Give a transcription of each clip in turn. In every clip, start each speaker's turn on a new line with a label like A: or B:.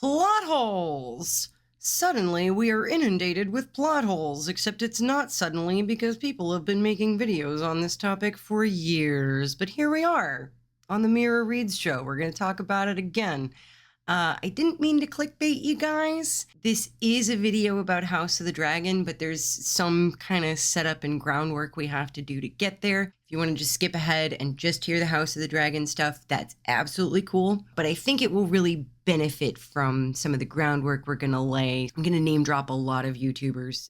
A: Plot holes! Suddenly, we are inundated with plot holes, except it's not suddenly because people have been making videos on this topic for years. But here we are, on the Mira Reads show. We're going to talk about it again. I didn't mean to clickbait you guys. This is a video about House of the Dragon, but there's some kind of setup and groundwork we have to do to get there. If you want to just skip ahead and just hear the House of the Dragon stuff, that's absolutely cool. But I think it will really benefit from some of the groundwork we're going to lay. I'm going to name drop a lot of YouTubers.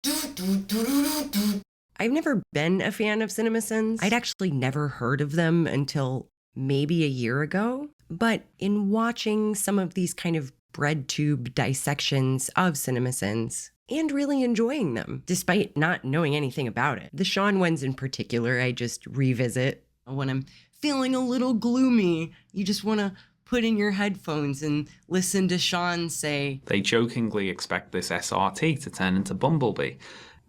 A: I've never been a fan of CinemaSins. I'd actually never heard of them until maybe a year ago. But in watching some of these kind of bread tube dissections of CinemaSins and really enjoying them, despite not knowing anything about it. The Sean ones in particular, I just revisit when I'm feeling a little gloomy. You just want to put in your headphones and listen to Sean say,
B: They jokingly expect this SRT to turn into Bumblebee.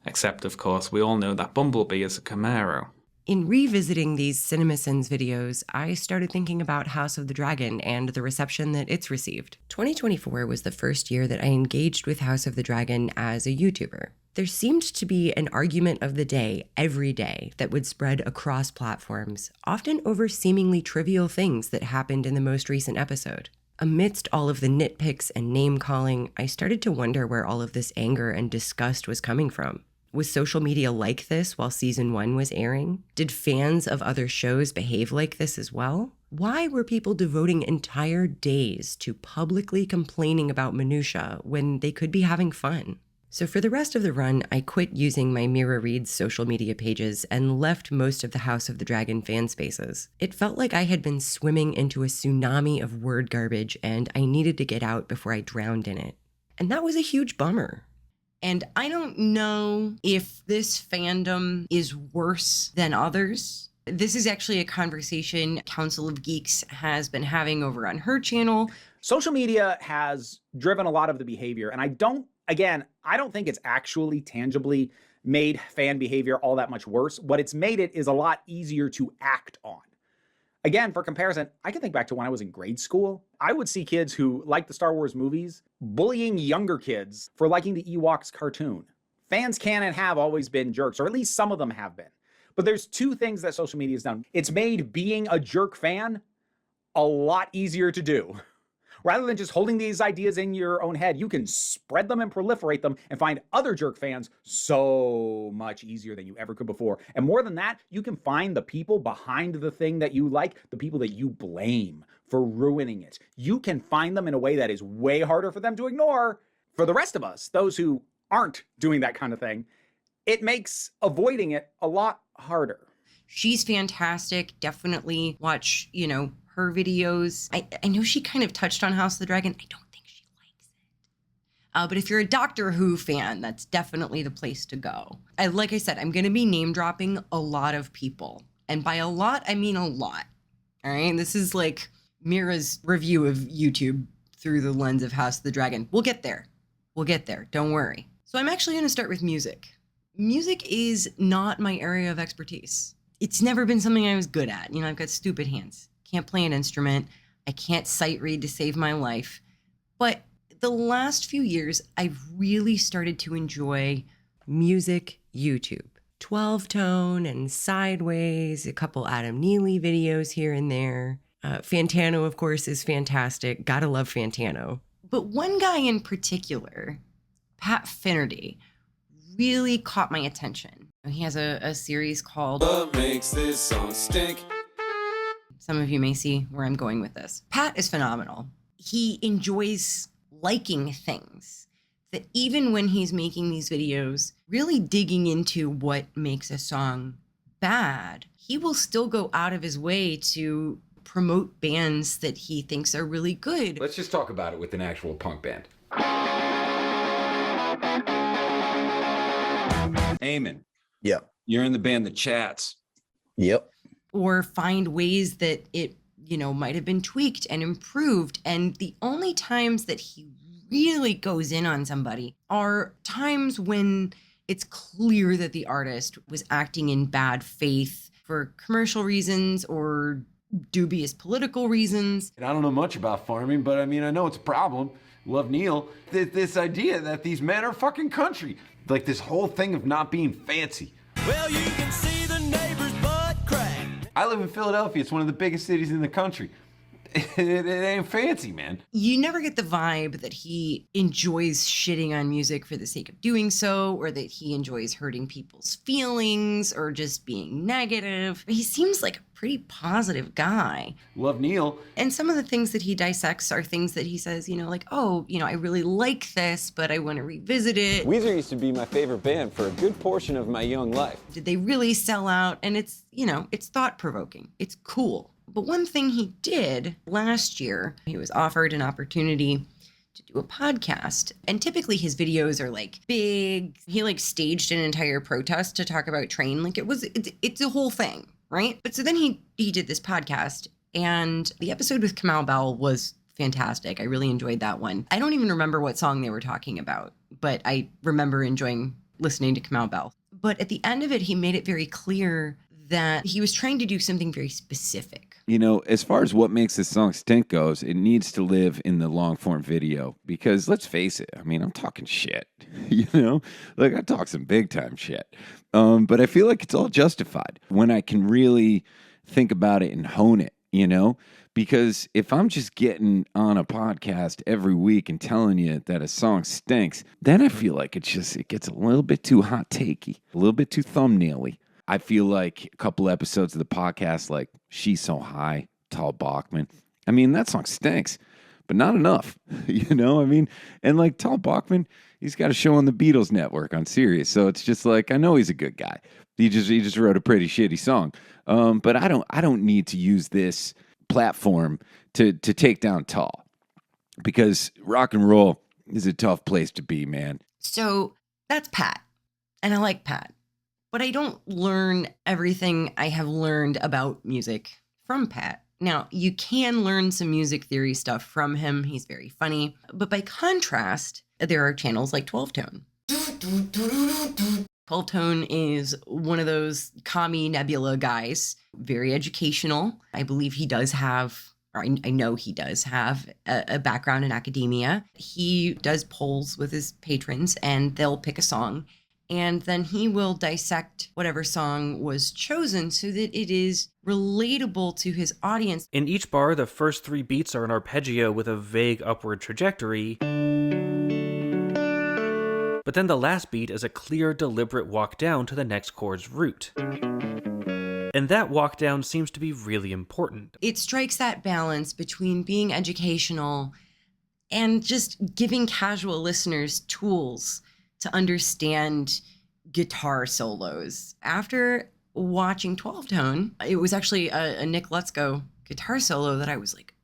B: Except, of course, we all know that Bumblebee is a Camaro.
A: In revisiting these CinemaSins videos, I started thinking about House of the Dragon and the reception that it's received. 2024 was the first year that I engaged with House of the Dragon as a YouTuber. There seemed to be an argument of the day every day that would spread across platforms, often over seemingly trivial things that happened in the most recent episode. Amidst all of the nitpicks and name-calling, I started to wonder where all of this anger and disgust was coming from. Was social media like this while season 1 was airing? Did fans of other shows behave like this as well? Why were people devoting entire days to publicly complaining about minutia when they could be having fun? So for the rest of the run, I quit using my Mira Reads social media pages and left most of the House of the Dragon fan spaces. It felt like I had been swimming into a tsunami of word garbage and I needed to get out before I drowned in it. And that was a huge bummer. And I don't know if this fandom is worse than others. This is actually a conversation Council of Geeks has been having over on her channel.
C: Social media has driven a lot of the behavior, and I don't think it's actually tangibly made fan behavior all that much worse. What it's made it is a lot easier to act on. Again, for comparison, I can think back to when I was in grade school. I would see kids who liked the Star Wars movies bullying younger kids for liking the Ewoks cartoon. Fans can and have always been jerks, or at least some of them have been. But there's two things that social media has done. It's made being a jerk fan a lot easier to do. Rather than just holding these ideas in your own head, you can spread them and proliferate them and find other jerk fans so much easier than you ever could before. And more than that, you can find the people behind the thing that you like, the people that you blame for ruining it. You can find them in a way that is way harder for them to ignore. For the rest of us, those who aren't doing that kind of thing, it makes avoiding it a lot harder.
A: She's fantastic. Definitely watch, her videos. I know she kind of touched on House of the Dragon. I don't think she likes it. But if you're a Doctor Who fan, that's definitely the place to go. Like I said, I'm going to be name dropping a lot of people. And by a lot, I mean a lot. All right. This is like Mira's review of YouTube through the lens of House of the Dragon. We'll get there. We'll get there. Don't worry. So I'm actually going to start with music. Music is not my area of expertise. It's never been something I was good at. I've got stupid hands. Can't play an instrument. I can't sight read to save my life. But the last few years, I've really started to enjoy music YouTube. 12-tone and Sideways, a couple Adam Neely videos here and there. Fantano, of course, is fantastic. Gotta love Fantano. But one guy in particular, Pat Finnerty, really caught my attention. He has a series called
D: What Makes This Song Stink?
A: Some of you may see where I'm going with this. Pat is phenomenal. He enjoys liking things that even when he's making these videos, really digging into what makes a song bad, he will still go out of his way to promote bands that he thinks are really good.
D: Let's just talk about it with an actual punk band. Eamon.
E: Yep.
D: You're in the band The Chats.
E: Yep.
A: Or find ways that it, might have been tweaked and improved. And the only times that he really goes in on somebody are times when it's clear that the artist was acting in bad faith for commercial reasons or dubious political reasons.
D: I don't know much about farming, but I know it's a problem. Love Neil. This idea that these men are fucking country. Like this whole thing of not being fancy.
E: Well, you can see the neighbor's butt crack.
D: I live in Philadelphia. It's one of the biggest cities in the country. It ain't fancy, man.
A: You never get the vibe that he enjoys shitting on music for the sake of doing so, or that he enjoys hurting people's feelings, or just being negative. He seems like a pretty positive guy.
D: Love Neil.
A: And some of the things that he dissects are things that he says, like, oh, I really like this, but I want to revisit it.
F: Weezer used to be my favorite band for a good portion of my young life.
A: Did they really sell out? And it's, it's thought-provoking. It's cool. But one thing he did last year, he was offered an opportunity to do a podcast. And typically his videos are like big. He like staged an entire protest to talk about train. Like it's a whole thing, right? But so then he did this podcast, and the episode with Kamau Bell was fantastic. I really enjoyed that one. I don't even remember what song they were talking about, but I remember enjoying listening to Kamau Bell. But at the end of it, he made it very clear that he was trying to do something very specific.
G: As far as what makes this song stink goes, it needs to live in the long form video because let's face it, I'm talking shit, like I talk some big time shit. But I feel like it's all justified when I can really think about it and hone it, because if I'm just getting on a podcast every week and telling you that a song stinks, then I feel like it gets a little bit too hot takey, a little bit too thumbnaily. I feel like a couple episodes of the podcast, like She's So High, Tal Bachman. That song stinks, but not enough, And like Tal Bachman, he's got a show on the Beatles Network on Sirius. So it's just like, I know he's a good guy. He just wrote a pretty shitty song. But I don't need to use this platform to take down Tal, because rock and roll is a tough place to be, man.
A: So that's Pat. And I like Pat. But I don't learn everything I have learned about music from Pat. Now, you can learn some music theory stuff from him. He's very funny. But by contrast, there are channels like 12 Tone. 12 Tone is one of those commie nebula guys, very educational. I believe he does have, or I know he does have a background in academia. He does polls with his patrons, and they'll pick a song. And then he will dissect whatever song was chosen so that it is relatable to his audience.
H: In each bar, the first 3 beats are an arpeggio with a vague upward trajectory. But then the last beat is a clear, deliberate walk down to the next chord's root. And that walk down seems to be really important.
A: It strikes that balance between being educational and just giving casual listeners tools to understand guitar solos. After watching 12 Tone, it was actually a Nick Lutzko guitar solo that I was like,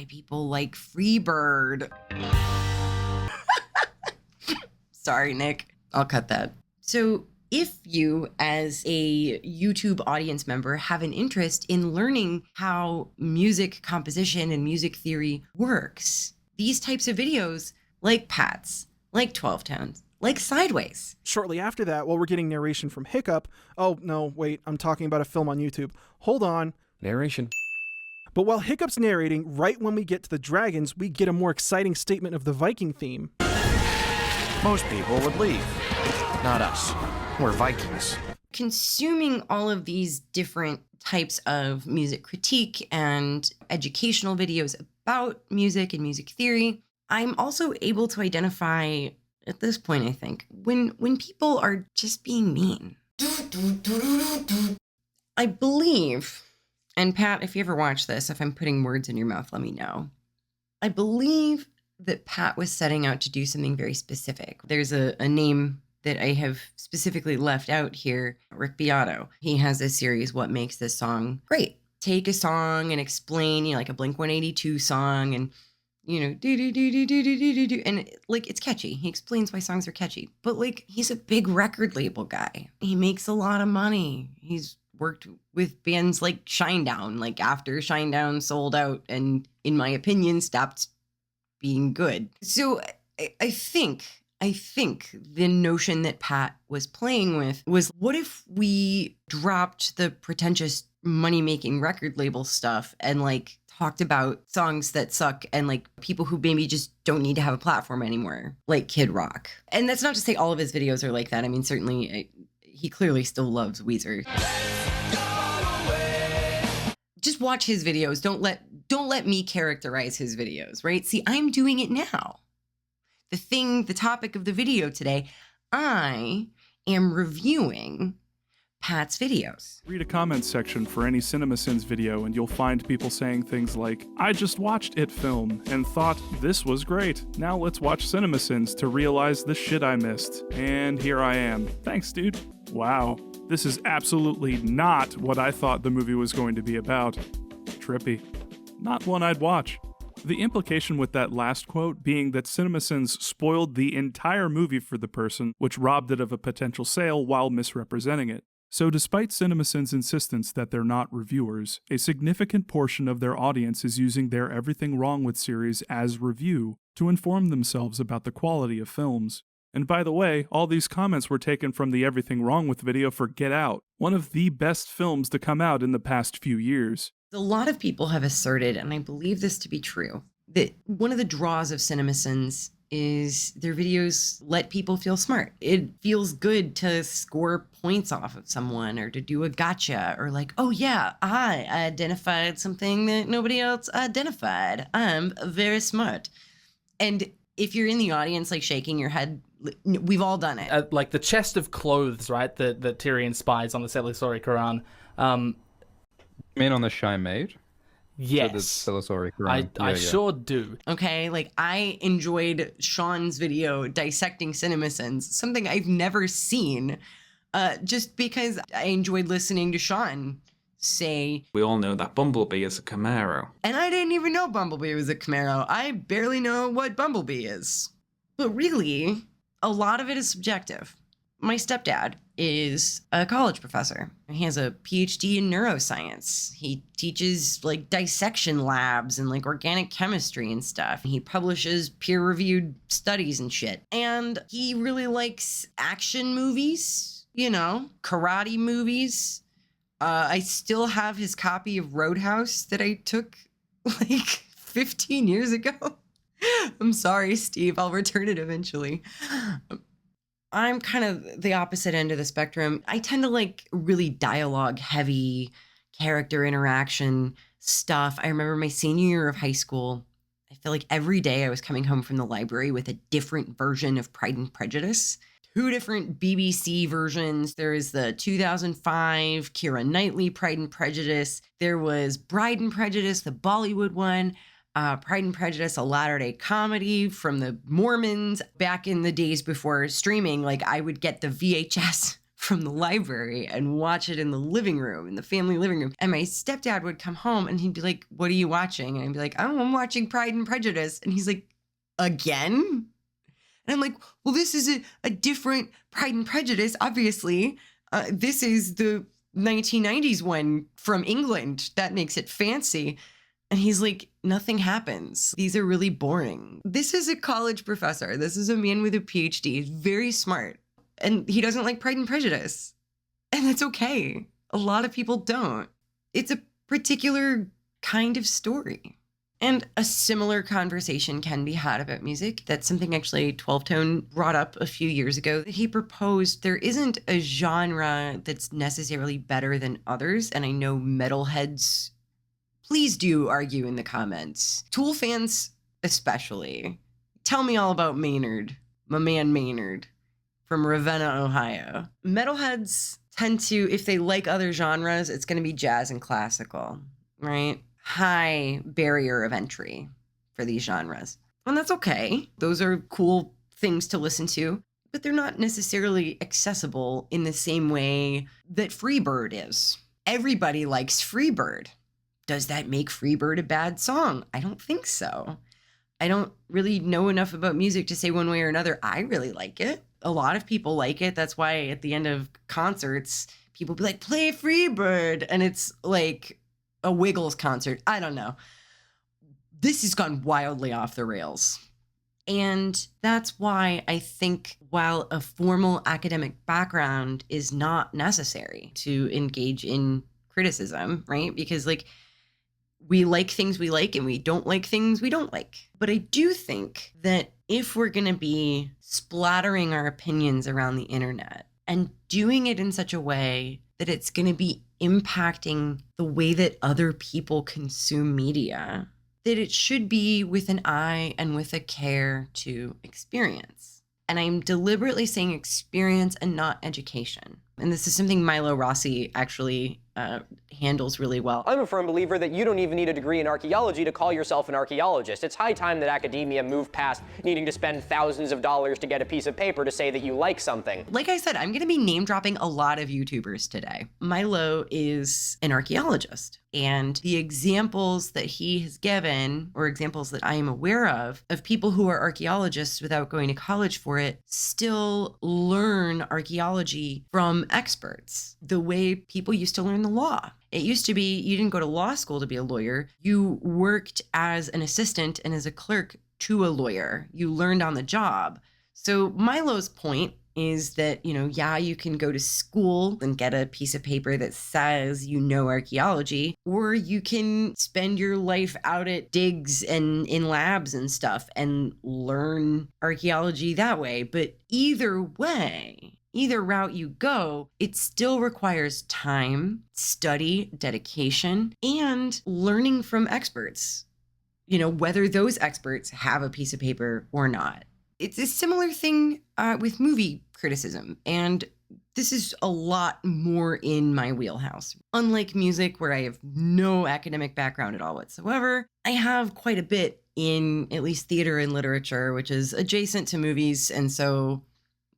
A: people like Freebird. Sorry, Nick. I'll cut that. So if you, as a YouTube audience member, have an interest in learning how music composition and music theory works, these types of videos, like Pat's, like 12 Tones, like Sideways.
I: Shortly after that, while we're getting narration from Hiccup, oh, no, wait, I'm talking about a film on YouTube. Hold on.
F: Narration.
I: But while Hiccup's narrating, right when we get to the dragons, we get a more exciting statement of the Viking theme.
J: Most people would leave. Not us. We're Vikings.
A: Consuming all of these different types of music critique and educational videos about music and music theory, I'm also able to identify at this point, I think, when people are just being mean. I believe, and Pat, if you ever watch this, if I'm putting words in your mouth, let me know. I believe that Pat was setting out to do something very specific. There's a name that I have specifically left out here, Rick Beato. He has a series, What Makes This Song Great? Take a song and explain, like a Blink-182 song and, do. And like, it's catchy. He explains why songs are catchy. But like, he's a big record label guy. He makes a lot of money. He's worked with bands like Shinedown, like after Shinedown sold out and, in my opinion, stopped being good. So I think the notion that Pat was playing with was, what if we dropped the pretentious money-making record label stuff and like talked about songs that suck and like people who maybe just don't need to have a platform anymore, like Kid Rock. And that's not to say all of his videos are like that. I mean, certainly he clearly still loves Weezer. Just watch his videos. Don't let me characterize his videos, right? See, I'm doing it now. The topic of the video today, I am reviewing Pat's videos.
K: Read a comments section for any CinemaSins video and you'll find people saying things like, I just watched It Film and thought this was great. Now let's watch CinemaSins to realize the shit I missed. And here I am. Thanks, dude. Wow. This is absolutely not what I thought the movie was going to be about. Trippy. Not one I'd watch. The implication with that last quote being that CinemaSins spoiled the entire movie for the person, which robbed it of a potential sale while misrepresenting it. So despite CinemaSins' insistence that they're not reviewers, a significant portion of their audience is using their Everything Wrong With series as review to inform themselves about the quality of films. And by the way, all these comments were taken from the Everything Wrong With video for Get Out, one of the best films to come out in the past few years.
A: A lot of people have asserted, and I believe this to be true, that one of the draws of CinemaSins is their videos let people feel smart. It feels good to score points off of someone or to do a gotcha or like, oh yeah, I identified something that nobody else identified. I'm very smart. And if you're in the audience like shaking your head, we've all done it.
L: Like the chest of clothes, right, that Tyrion spies on the Selisori Quran.
M: You mean on the Shai-Maid?
L: Yes.
M: So the Selisori Quran.
L: I sure do.
A: Okay, like I enjoyed Sean's video dissecting CinemaSins, something I've never seen, just because I enjoyed listening to Sean say,
B: we all know that Bumblebee is a Camaro.
A: And I didn't even know Bumblebee was a Camaro. I barely know what Bumblebee is. But really, a lot of it is subjective. My stepdad is a college professor. He has a PhD in neuroscience. He teaches like dissection labs and like organic chemistry and stuff. He publishes peer-reviewed studies and shit. And he really likes action movies, karate movies. I still have his copy of Roadhouse that I took like 15 years ago. I'm sorry, Steve. I'll return it eventually. I'm kind of the opposite end of the spectrum. I tend to like really dialogue heavy character interaction stuff. I remember my senior year of high school, I feel like every day I was coming home from the library with a different version of Pride and Prejudice. 2 different BBC versions. There is the 2005 Keira Knightley Pride and Prejudice. There was Bride and Prejudice, the Bollywood one. Pride and Prejudice, a Latter-day comedy from the Mormons. Back in the days before streaming, like I would get the VHS from the library and watch it in the living room, in the family living room. And my stepdad would come home and he'd be like, what are you watching? And I'd be like, oh, I'm watching Pride and Prejudice. And he's like, again? And I'm like, well, this is a different Pride and Prejudice, obviously. This is the 1990s one from England. That makes it fancy. And he's like, nothing happens. These are really boring. This is a college professor. This is a man with a PhD. He's very smart. And he doesn't like Pride and Prejudice. And that's okay. A lot of people don't. It's a particular kind of story. And a similar conversation can be had about music. That's something actually 12 Tone brought up a few years ago. He proposed there isn't a genre that's necessarily better than others. And I know metalheads, please do argue in the comments. Tool fans especially. Tell me all about Maynard. my man Maynard from Ravenna, Ohio. Metalheads tend to, if they like other genres, it's going to be jazz and classical, right? High barrier of entry for these genres. And that's okay. Those are cool things to listen to, but they're not necessarily accessible in the same way that Freebird is. Everybody likes Freebird. Does that make Freebird a bad song? I don't think so. I don't really know enough about music to say one way or another. I really like it. A lot of people like it. That's why at the end of concerts, people be like, play Freebird. And it's like a Wiggles concert. I don't know. This has gone wildly off the rails. And that's why I think while a formal academic background is not necessary to engage in criticism, right? Because like we like things we like and we don't like things we don't like. But I do think that if we're going to be splattering our opinions around the internet and doing it in such a way that it's going to be impacting the way that other people consume media, that it should be with an eye and with a care to experience. And I'm deliberately saying experience and not education. And this is something Milo Rossi actually handles really well.
N: I'm a firm believer that you don't even need a degree in archaeology to call yourself an archaeologist. It's high time that academia moved past needing to spend thousands of dollars to get a piece of paper to say that you like something.
A: Like I said, I'm going to be name dropping a lot of YouTubers today. Milo is an archaeologist, and the examples that he has given, or examples that I am aware of people who are archaeologists without going to college for it, still learn archaeology from experts, the way people used to learn the law. It used to be you didn't go to law school to be a lawyer. You worked as an assistant and as a clerk to a lawyer. You learned on the job. So Milo's point is that, yeah, you can go to school and get a piece of paper that says you know archaeology, or you can spend your life out at digs and in labs and stuff and learn archaeology that way. But either way, either route you go, it still requires time, study, dedication, and learning from experts, whether those experts have a piece of paper or not. It's a similar thing with movie criticism, and this is a lot more in my wheelhouse. Unlike music, where I have no academic background at all whatsoever, I have quite a bit in at least theater and literature, which is adjacent to movies, and so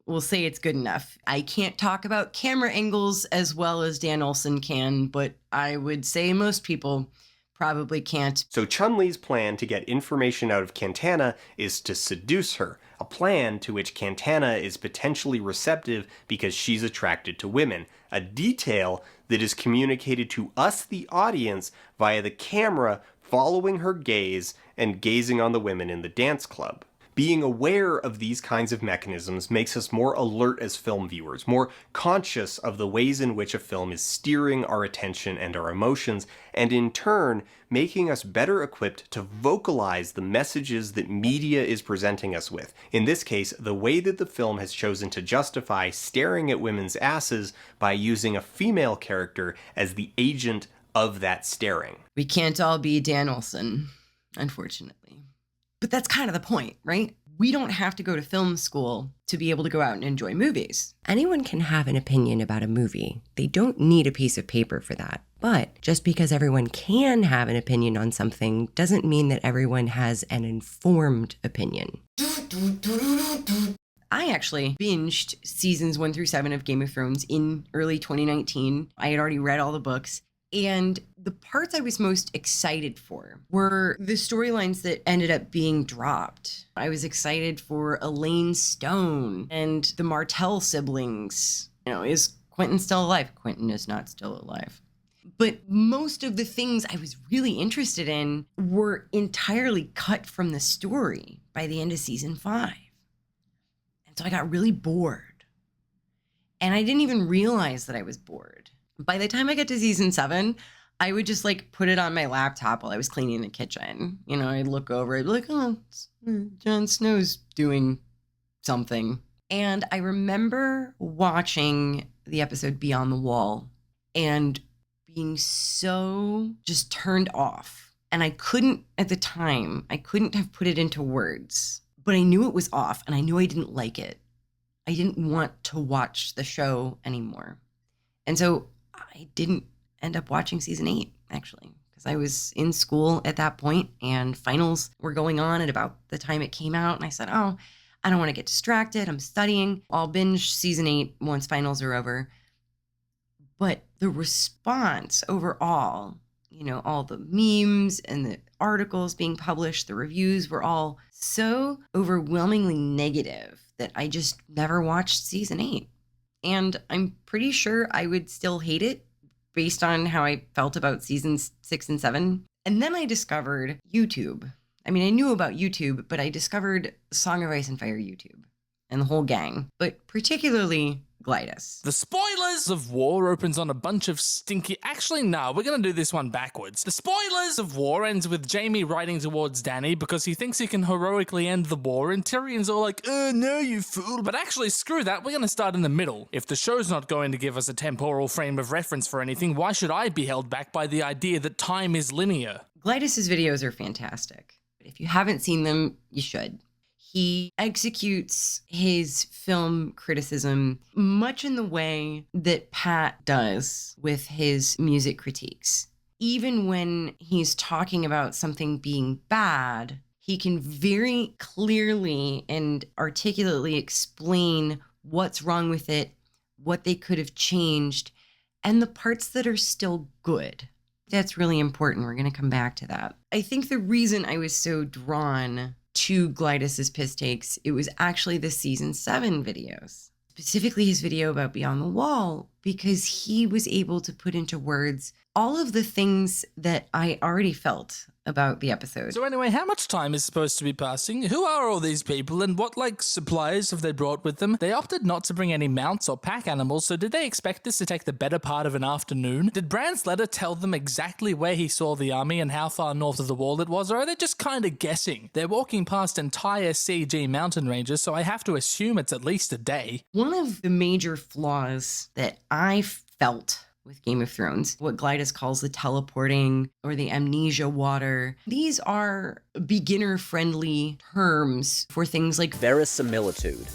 A: we'll say it's good enough. I can't talk about camera angles as well as Dan Olson can, but I would say most people probably can't.
O: So Chun-Li's plan to get information out of Cantana is to seduce her, a plan to which Cantana is potentially receptive because she's attracted to women, a detail that is communicated to us, the audience, via the camera following her gaze and gazing on the women in the dance club. Being aware of these kinds of mechanisms makes us more alert as film viewers, more conscious of the ways in which a film is steering our attention and our emotions, and in turn, making us better equipped to vocalize the messages that media is presenting us with. In this case, the way that the film has chosen to justify staring at women's asses by using a female character as the agent of that staring.
A: We can't all be Dan Olson, unfortunately. But that's kind of the point, right? We don't have to go to film school to be able to go out and enjoy movies.
P: Anyone can have an opinion about a movie. They don't need a piece of paper for that. But just because everyone can have an opinion on something doesn't mean that everyone has an informed opinion.
A: I actually binged seasons 1 through 7 of Game of Thrones in early 2019. I had already read all the books. And the parts I was most excited for were the storylines that ended up being dropped. I was excited for Elaine Stone and the Martell siblings. Is Quentin still alive? Quentin is not still alive. But most of the things I was really interested in were entirely cut from the story by the end of season 5. And so I got really bored. And I didn't even realize that I was bored. By the time I got to season 7, I would just put it on my laptop while I was cleaning the kitchen. I'd look over, I'd be like, oh, Jon Snow's doing something. And I remember watching the episode Beyond the Wall and being so just turned off. And at the time, I couldn't have put it into words.
P: but I knew it was off and I knew I didn't like it. I didn't want to watch the show anymore. And so I didn't end up watching season 8, actually, because I was in school at that point and finals were going on at about the time it came out. And I said, oh, I don't want to get distracted. I'm studying. I'll binge season 8 once finals are over. But the response overall, you know, all the memes and the articles being published, the reviews were all so overwhelmingly negative that I just never watched season 8. And I'm pretty sure I would still hate it based on how I felt about seasons 6 and 7. And then I discovered YouTube. I mean, I knew about YouTube, but I discovered Song of Ice and Fire YouTube and the whole gang, but particularly Glidus.
L: The spoilers of War opens on a bunch of stinky... Actually, no, we're going to do this one backwards. The spoilers of War ends with Jaime riding towards Dany because he thinks he can heroically end the war, and Tyrion's all like, oh, no, you fool. But actually, screw that, we're going to start in the middle. If the show's not going to give us a temporal frame of reference for anything, why should I be held back by the idea that time is linear?
P: Glidus's videos are fantastic. If you haven't seen them, you should. He executes his film criticism much in the way that Pat does with his music critiques. Even when he's talking about something being bad, he can very clearly and articulately explain what's wrong with it, what they could have changed, and the parts that are still good. That's really important. We're going to come back to that. I think the reason I was so drawn to Glidus's piss takes, it was actually the season 7 videos, specifically his video about Beyond the Wall, because he was able to put into words all of the things that I already felt about the episode.
L: So anyway, how much time is supposed to be passing? Who are all these people, and what, supplies have they brought with them? They opted not to bring any mounts or pack animals, so did they expect this to take the better part of an afternoon? Did Bran's letter tell them exactly where he saw the army and how far north of the wall it was, or are they just kind of guessing? They're walking past entire CG mountain ranges, so I have to assume it's at least a day.
P: One of the major flaws that I felt with Game of Thrones, what Glidus calls the teleporting or the amnesia water. These are beginner-friendly terms for things like
Q: verisimilitude.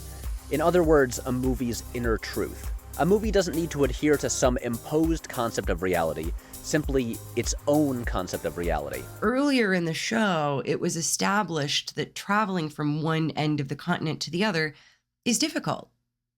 Q: In other words, a movie's inner truth. A movie doesn't need to adhere to some imposed concept of reality, simply its own concept of reality.
P: Earlier in the show, it was established that traveling from one end of the continent to the other is difficult.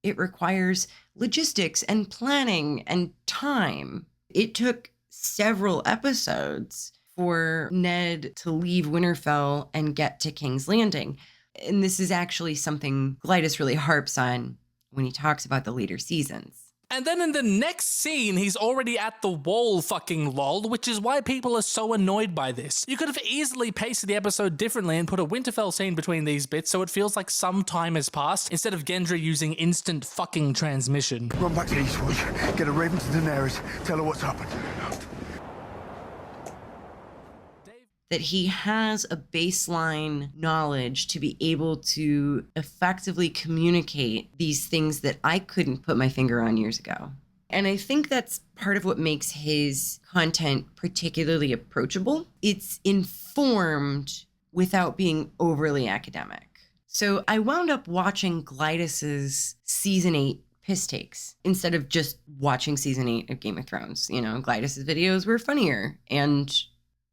P: It requires logistics and planning and time. It took several episodes for Ned to leave Winterfell and get to King's Landing. And this is actually something Glidus really harps on when he talks about the later seasons.
L: And then in the next scene, he's already at the wall fucking lol, which is why people are so annoyed by this. You could have easily paced the episode differently and put a Winterfell scene between these bits so it feels like some time has passed, instead of Gendry using instant fucking transmission.
R: Run back to Eastwood, get a raven to Daenerys, tell her what's happened.
P: That he has a baseline knowledge to be able to effectively communicate these things that I couldn't put my finger on years ago. And I think that's part of what makes his content particularly approachable. It's informed without being overly academic. So I wound up watching Glidus's season 8 piss takes instead of just watching season 8 of Game of Thrones. You know, Glidus's videos were funnier and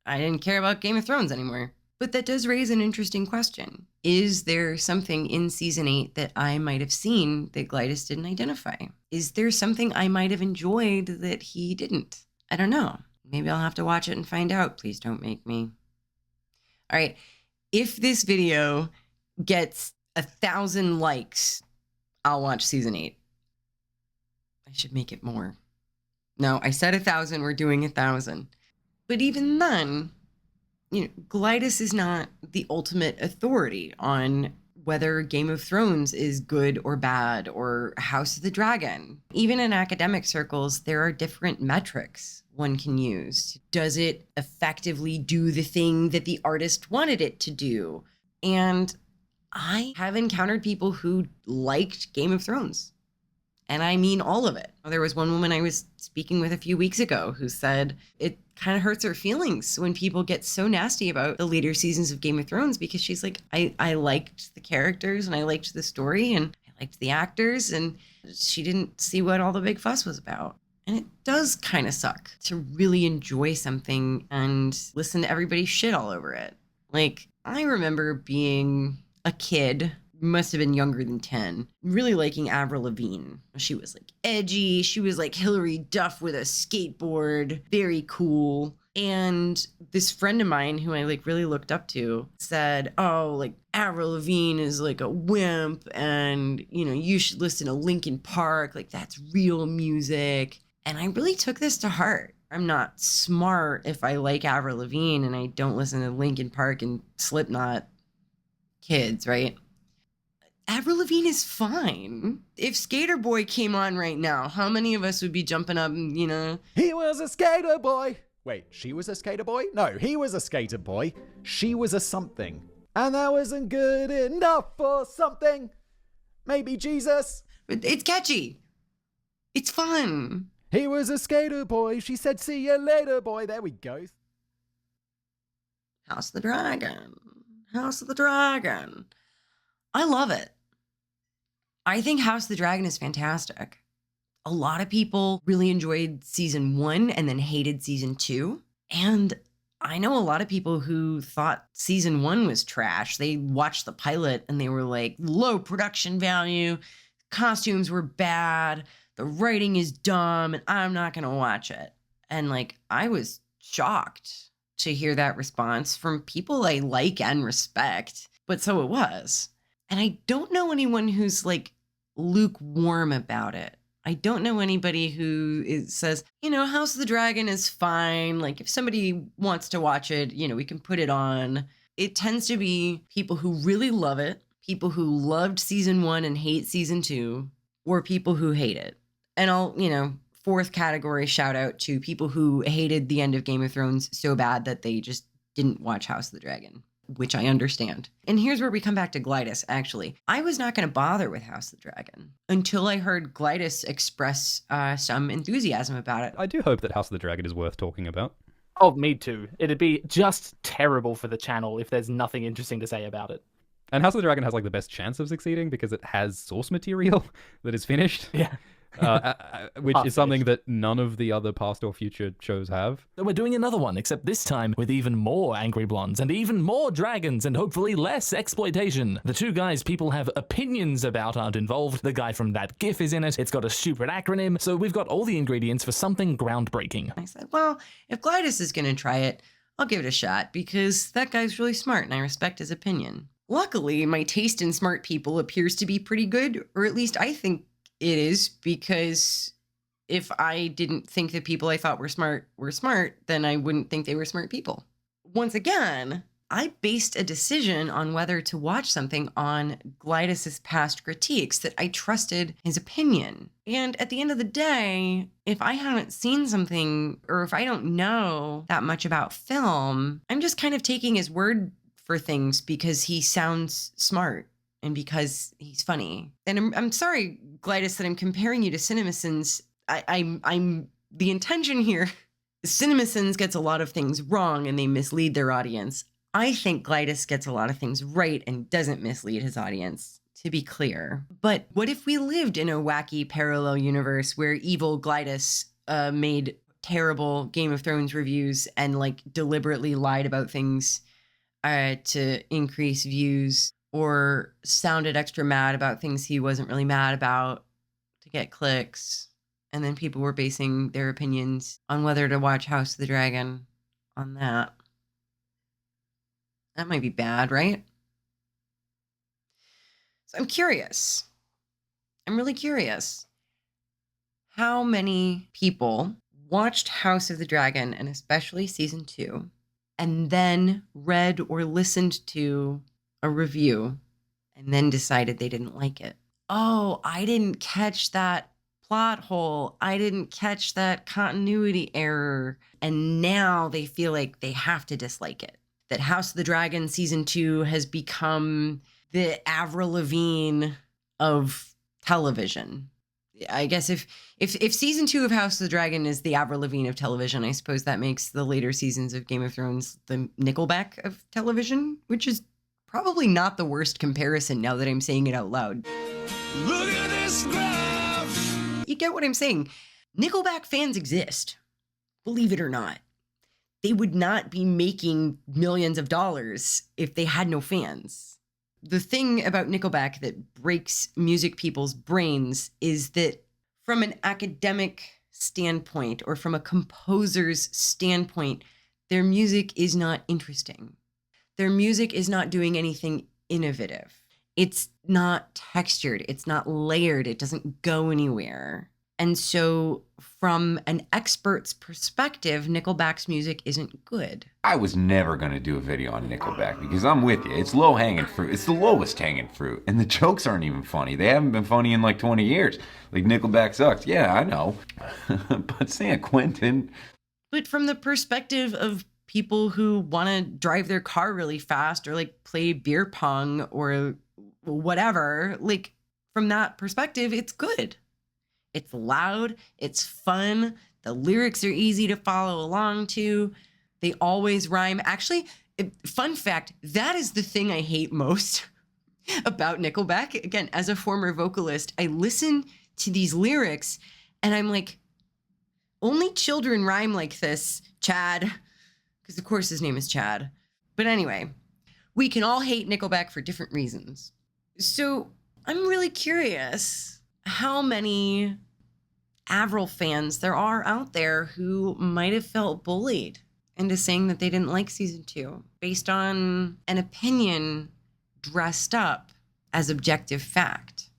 P: I didn't care about Game of Thrones anymore. But that does raise an interesting question. Is there something in season 8 that I might have seen that Glidus didn't identify? Is there something I might have enjoyed that he didn't? I don't know. Maybe I'll have to watch it and find out. Please don't make me. All right. If this video gets 1,000 likes, I'll watch season 8. I should make it more. No, I said 1,000. We're doing 1,000. But even then, you know, Glidus is not the ultimate authority on whether Game of Thrones is good or bad or House of the Dragon. Even in academic circles, there are different metrics one can use. Does it effectively do the thing that the artist wanted it to do? And I have encountered people who liked Game of Thrones.
A: And I mean all of it. There was one woman I was speaking with a few weeks ago who said it kind of hurts her feelings when people get so nasty about the later seasons of Game of Thrones, because she's like, I liked the characters and I liked the story and I liked the actors, and she didn't see what all the big fuss was about. And it does kind of suck to really enjoy something and listen to everybody shit all over it. Like, I remember being a kid, must have been younger than 10, really liking Avril Lavigne. She was like edgy. She was like Hilary Duff with a skateboard, very cool. And this friend of mine who I like really looked up to said, oh, like Avril Lavigne is like a wimp, and you know, you should listen to Linkin Park, like that's real music. And I really took this to heart. I'm not smart if I like Avril Lavigne and I don't listen to Linkin Park and Slipknot. Kids, right? Avril Lavigne is fine. If Skater Boy came on right now, how many of us would be jumping up and, you know?
S: He was a skater boy. Wait, she was a skater boy? No, he was a skater boy. She was a something. And that wasn't good enough for something. Maybe Jesus.
A: But it's catchy. It's fun.
S: He was a skater boy. She said, see you later, boy. There we go.
A: House of the Dragon. House of the Dragon. I love it. I think House of the Dragon is fantastic. A lot of people really enjoyed season 1 and then hated season 2. And I know a lot of people who thought season 1 was trash. They watched the pilot and they were like, low production value, costumes were bad, the writing is dumb, and I'm not going to watch it. And like, I was shocked to hear that response from people I like and respect, but so it was. And I don't know anyone who's like lukewarm about it. I don't know anybody who says, you know, House of the Dragon is fine. Like if somebody wants to watch it, you know, we can put it on. It tends to be people who really love it, people who loved season 1 and hate season 2, or people who hate it. And I'll, you know, fourth category shout out to people who hated the end of Game of Thrones so bad that they just didn't watch House of the Dragon, which I understand. And here's where we come back to Glidus, actually. I was not going to bother with House of the Dragon until I heard Glidus express some enthusiasm about it.
M: I do hope that House of the Dragon is worth talking about.
T: Oh, me too. It'd be just terrible for the channel if there's nothing interesting to say about it.
M: And House of the Dragon has like the best chance of succeeding because it has source material that is finished.
T: Yeah.
M: Which is something that none of the other past or future shows have.
L: We're doing another one, except this time with even more angry blondes and even more dragons and hopefully less exploitation. The two guys people have opinions about aren't involved. The guy from that GIF is in it. It's got a stupid acronym. So we've got all the ingredients for something groundbreaking.
A: I said, well, if Glidus is going to try it, I'll give it a shot because that guy's really smart and I respect his opinion. Luckily, my taste in smart people appears to be pretty good, or at least I think it is, because if I didn't think the people I thought were smart, then I wouldn't think they were smart people. Once again, I based a decision on whether to watch something on Glidus's past critiques, that I trusted his opinion. And at the end of the day, if I haven't seen something, or if I don't know that much about film, I'm just kind of taking his word for things because he sounds smart and because he's funny. And I'm sorry, Glidus, that I'm comparing you to CinemaSins. I'm the intention here. CinemaSins gets a lot of things wrong and they mislead their audience. I think Glidus gets a lot of things right and doesn't mislead his audience, to be clear. But what if we lived in a wacky parallel universe where evil Glidus made terrible Game of Thrones reviews and like deliberately lied about things to increase views, or sounded extra mad about things he wasn't really mad about to get clicks, and then people were basing their opinions on whether to watch House of the Dragon on that. That might be bad, right? So I'm curious. I'm really curious. How many people watched House of the Dragon, and especially season 2, and then read or listened to a review and then decided they didn't like it? Oh, I didn't catch that plot hole. I didn't catch that continuity error. And now they feel like they have to dislike it. That House of the Dragon season 2 has become the Avril Lavigne of television. I guess if season 2 of House of the Dragon is the Avril Lavigne of television, I suppose that makes the later seasons of Game of Thrones the Nickelback of television, which is probably not the worst comparison now that I'm saying it out loud.
E: Look at this graph.
A: You get what I'm saying? Nickelback fans exist, believe it or not. They would not be making millions of dollars if they had no fans. The thing about Nickelback that breaks music people's brains is that from an academic standpoint or from a composer's standpoint, their music is not interesting. Their music is not doing anything innovative. It's not textured. It's not layered. It doesn't go anywhere. And so from an expert's perspective, Nickelback's music isn't good.
G: I was never going to do a video on Nickelback because I'm with you. It's low hanging fruit. It's the lowest hanging fruit. And the jokes aren't even funny. They haven't been funny in like 20 years. Like Nickelback sucks. Yeah, I know. But San Quentin.
A: But from the perspective of people who want to drive their car really fast or like play beer pong or whatever, like from that perspective, it's good. It's loud, it's fun, the lyrics are easy to follow along to, they always rhyme. Actually, fun fact, that is the thing I hate most about Nickelback. Again, as a former vocalist, I listen to these lyrics and I'm like, only children rhyme like this, Chad. Because of course his name is Chad. But anyway, we can all hate Nickelback for different reasons. So I'm really curious how many Avril fans there are out there who might have felt bullied into saying that they didn't like season 2 based on an opinion dressed up as objective fact.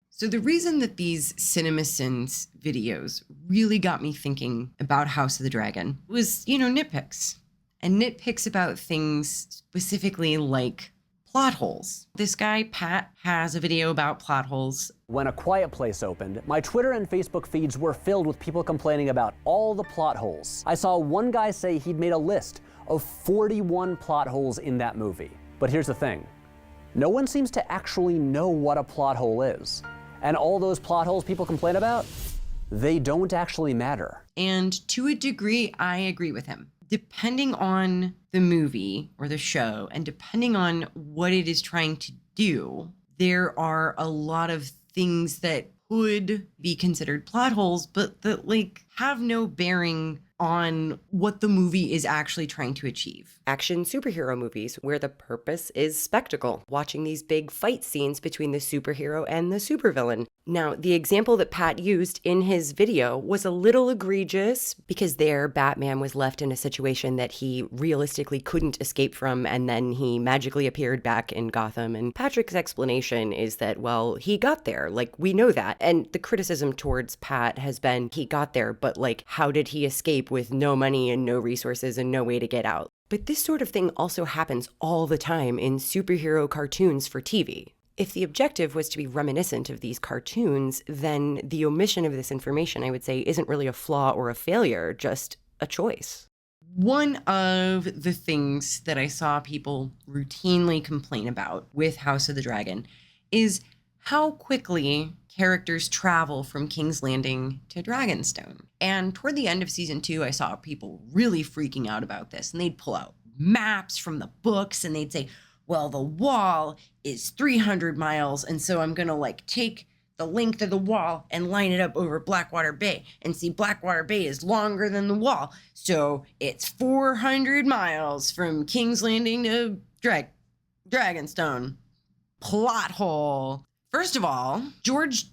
A: So the reason that these CinemaSins videos really got me thinking about House of the Dragon was, nitpicks. And nitpicks about things specifically like plot holes. This guy, Pat, has a video about plot holes.
Q: When A Quiet Place opened, my Twitter and Facebook feeds were filled with people complaining about all the plot holes. I saw one guy say he'd made a list of 41 plot holes in that movie. But here's the thing. No one seems to actually know what a plot hole is. And all those plot holes people complain about, they don't actually matter.
A: And to a degree, I agree with him. Depending on the movie or the show, and depending on what it is trying to do, there are a lot of things that could be considered plot holes, but that have no bearing on what the movie is actually trying to achieve.
P: Action superhero movies where the purpose is spectacle, watching these big fight scenes between the superhero and the supervillain. Now, the example that Pat used in his video was a little egregious because there Batman was left in a situation that he realistically couldn't escape from, and then he magically appeared back in Gotham. And Patrick's explanation is that, well, he got there. We know that. And the criticism towards Pat has been, he got there, but how did he escape with no money and no resources and no way to get out? But this sort of thing also happens all the time in superhero cartoons for TV. If the objective was to be reminiscent of these cartoons, then the omission of this information, I would say, isn't really a flaw or a failure, just a choice.
A: One of the things that I saw people routinely complain about with House of the Dragon is how quickly characters travel from King's Landing to Dragonstone. And toward the end of season 2, I saw people really freaking out about this, and they'd pull out maps from the books and they'd say, well, the wall is 300 miles, and so I'm gonna take the length of the wall and line it up over Blackwater Bay, and see Blackwater Bay is longer than the wall, so it's 400 miles from King's Landing to Dragonstone. Plot hole. First of all, George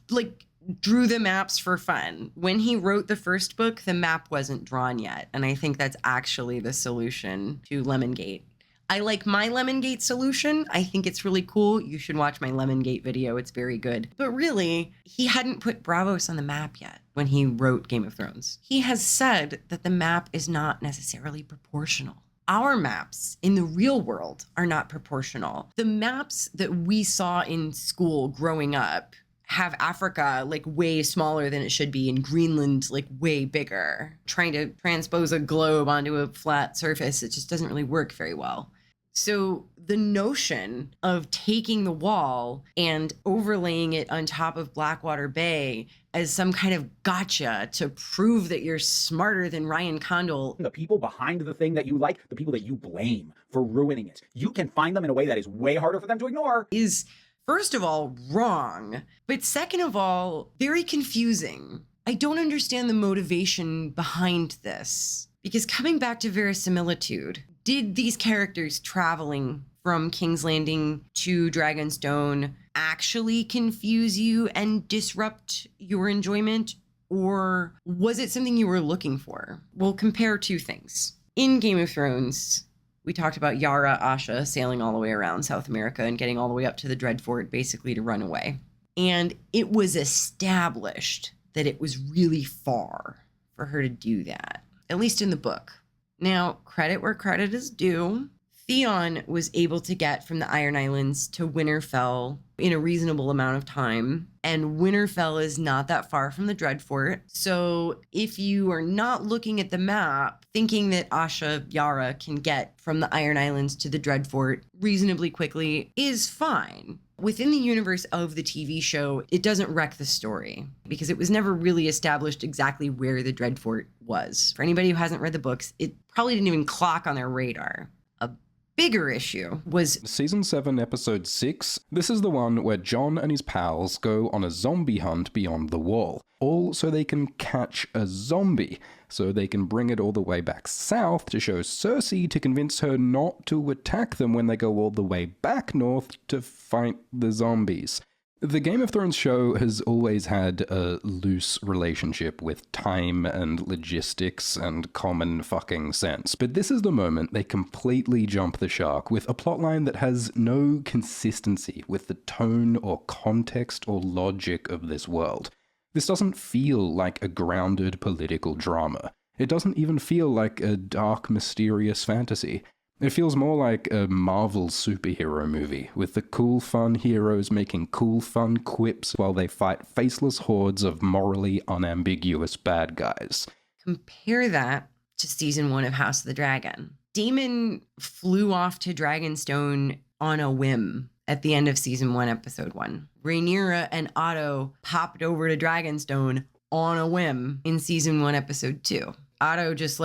A: drew the maps for fun. When he wrote the first book, the map wasn't drawn yet, and I think that's actually the solution to Lemongate. I like my Lemongate solution. I think it's really cool. You should watch my Lemongate video. It's very good. But really, he hadn't put Braavos on the map yet when he wrote Game of Thrones. He has said that the map is not necessarily proportional. Our maps in the real world are not proportional. The maps that we saw in school growing up have Africa way smaller than it should be, and Greenland way bigger. Trying to transpose a globe onto a flat surface, it just doesn't really work very well. So the notion of taking the wall and overlaying it on top of Blackwater Bay as some kind of gotcha to prove that you're smarter than Ryan Condal.
C: The people behind the thing that you like, the people that you blame for ruining it, you can find them in a way that is way harder for them to ignore.
A: Is, first of all, wrong, but second of all, very confusing. I don't understand the motivation behind this. Because coming back to verisimilitude, did these characters traveling from King's Landing to Dragonstone actually confuse you and disrupt your enjoyment? Or was it something you were looking for? We'll compare two things. In Game of Thrones, we talked about Yara Asha sailing all the way around South America and getting all the way up to the Dreadfort basically to run away. And it was established that it was really far for her to do that, at least in the book. Now, credit where credit is due. Theon was able to get from the Iron Islands to Winterfell in a reasonable amount of time, and Winterfell is not that far from the Dreadfort. So if you are not looking at the map, thinking that Asha Yara can get from the Iron Islands to the Dreadfort reasonably quickly is fine. Within the universe of the TV show, it doesn't wreck the story because it was never really established exactly where the Dreadfort was. For anybody who hasn't read the books, it probably didn't even clock on their radar. A bigger issue was
U: Season 7, Episode 6. This is the one where Jon and his pals go on a zombie hunt beyond the wall. All so they can catch a zombie, so they can bring it all the way back south to show Cersei to convince her not to attack them when they go all the way back north to fight the zombies. The Game of Thrones show has always had a loose relationship with time and logistics and common fucking sense, but this is the moment they completely jump the shark with a plotline that has no consistency with the tone or context or logic of this world. This doesn't feel like a grounded political drama. It doesn't even feel like a dark, mysterious fantasy. It feels more like a Marvel superhero movie, with the cool, fun heroes making cool, fun quips while they fight faceless hordes of morally unambiguous bad guys.
A: Compare that to season 1 of House of the Dragon. Daemon flew off to Dragonstone on a whim at the end of season 1, episode 1. Rhaenyra and Otto popped over to Dragonstone on a whim in season 1, episode 2. Otto just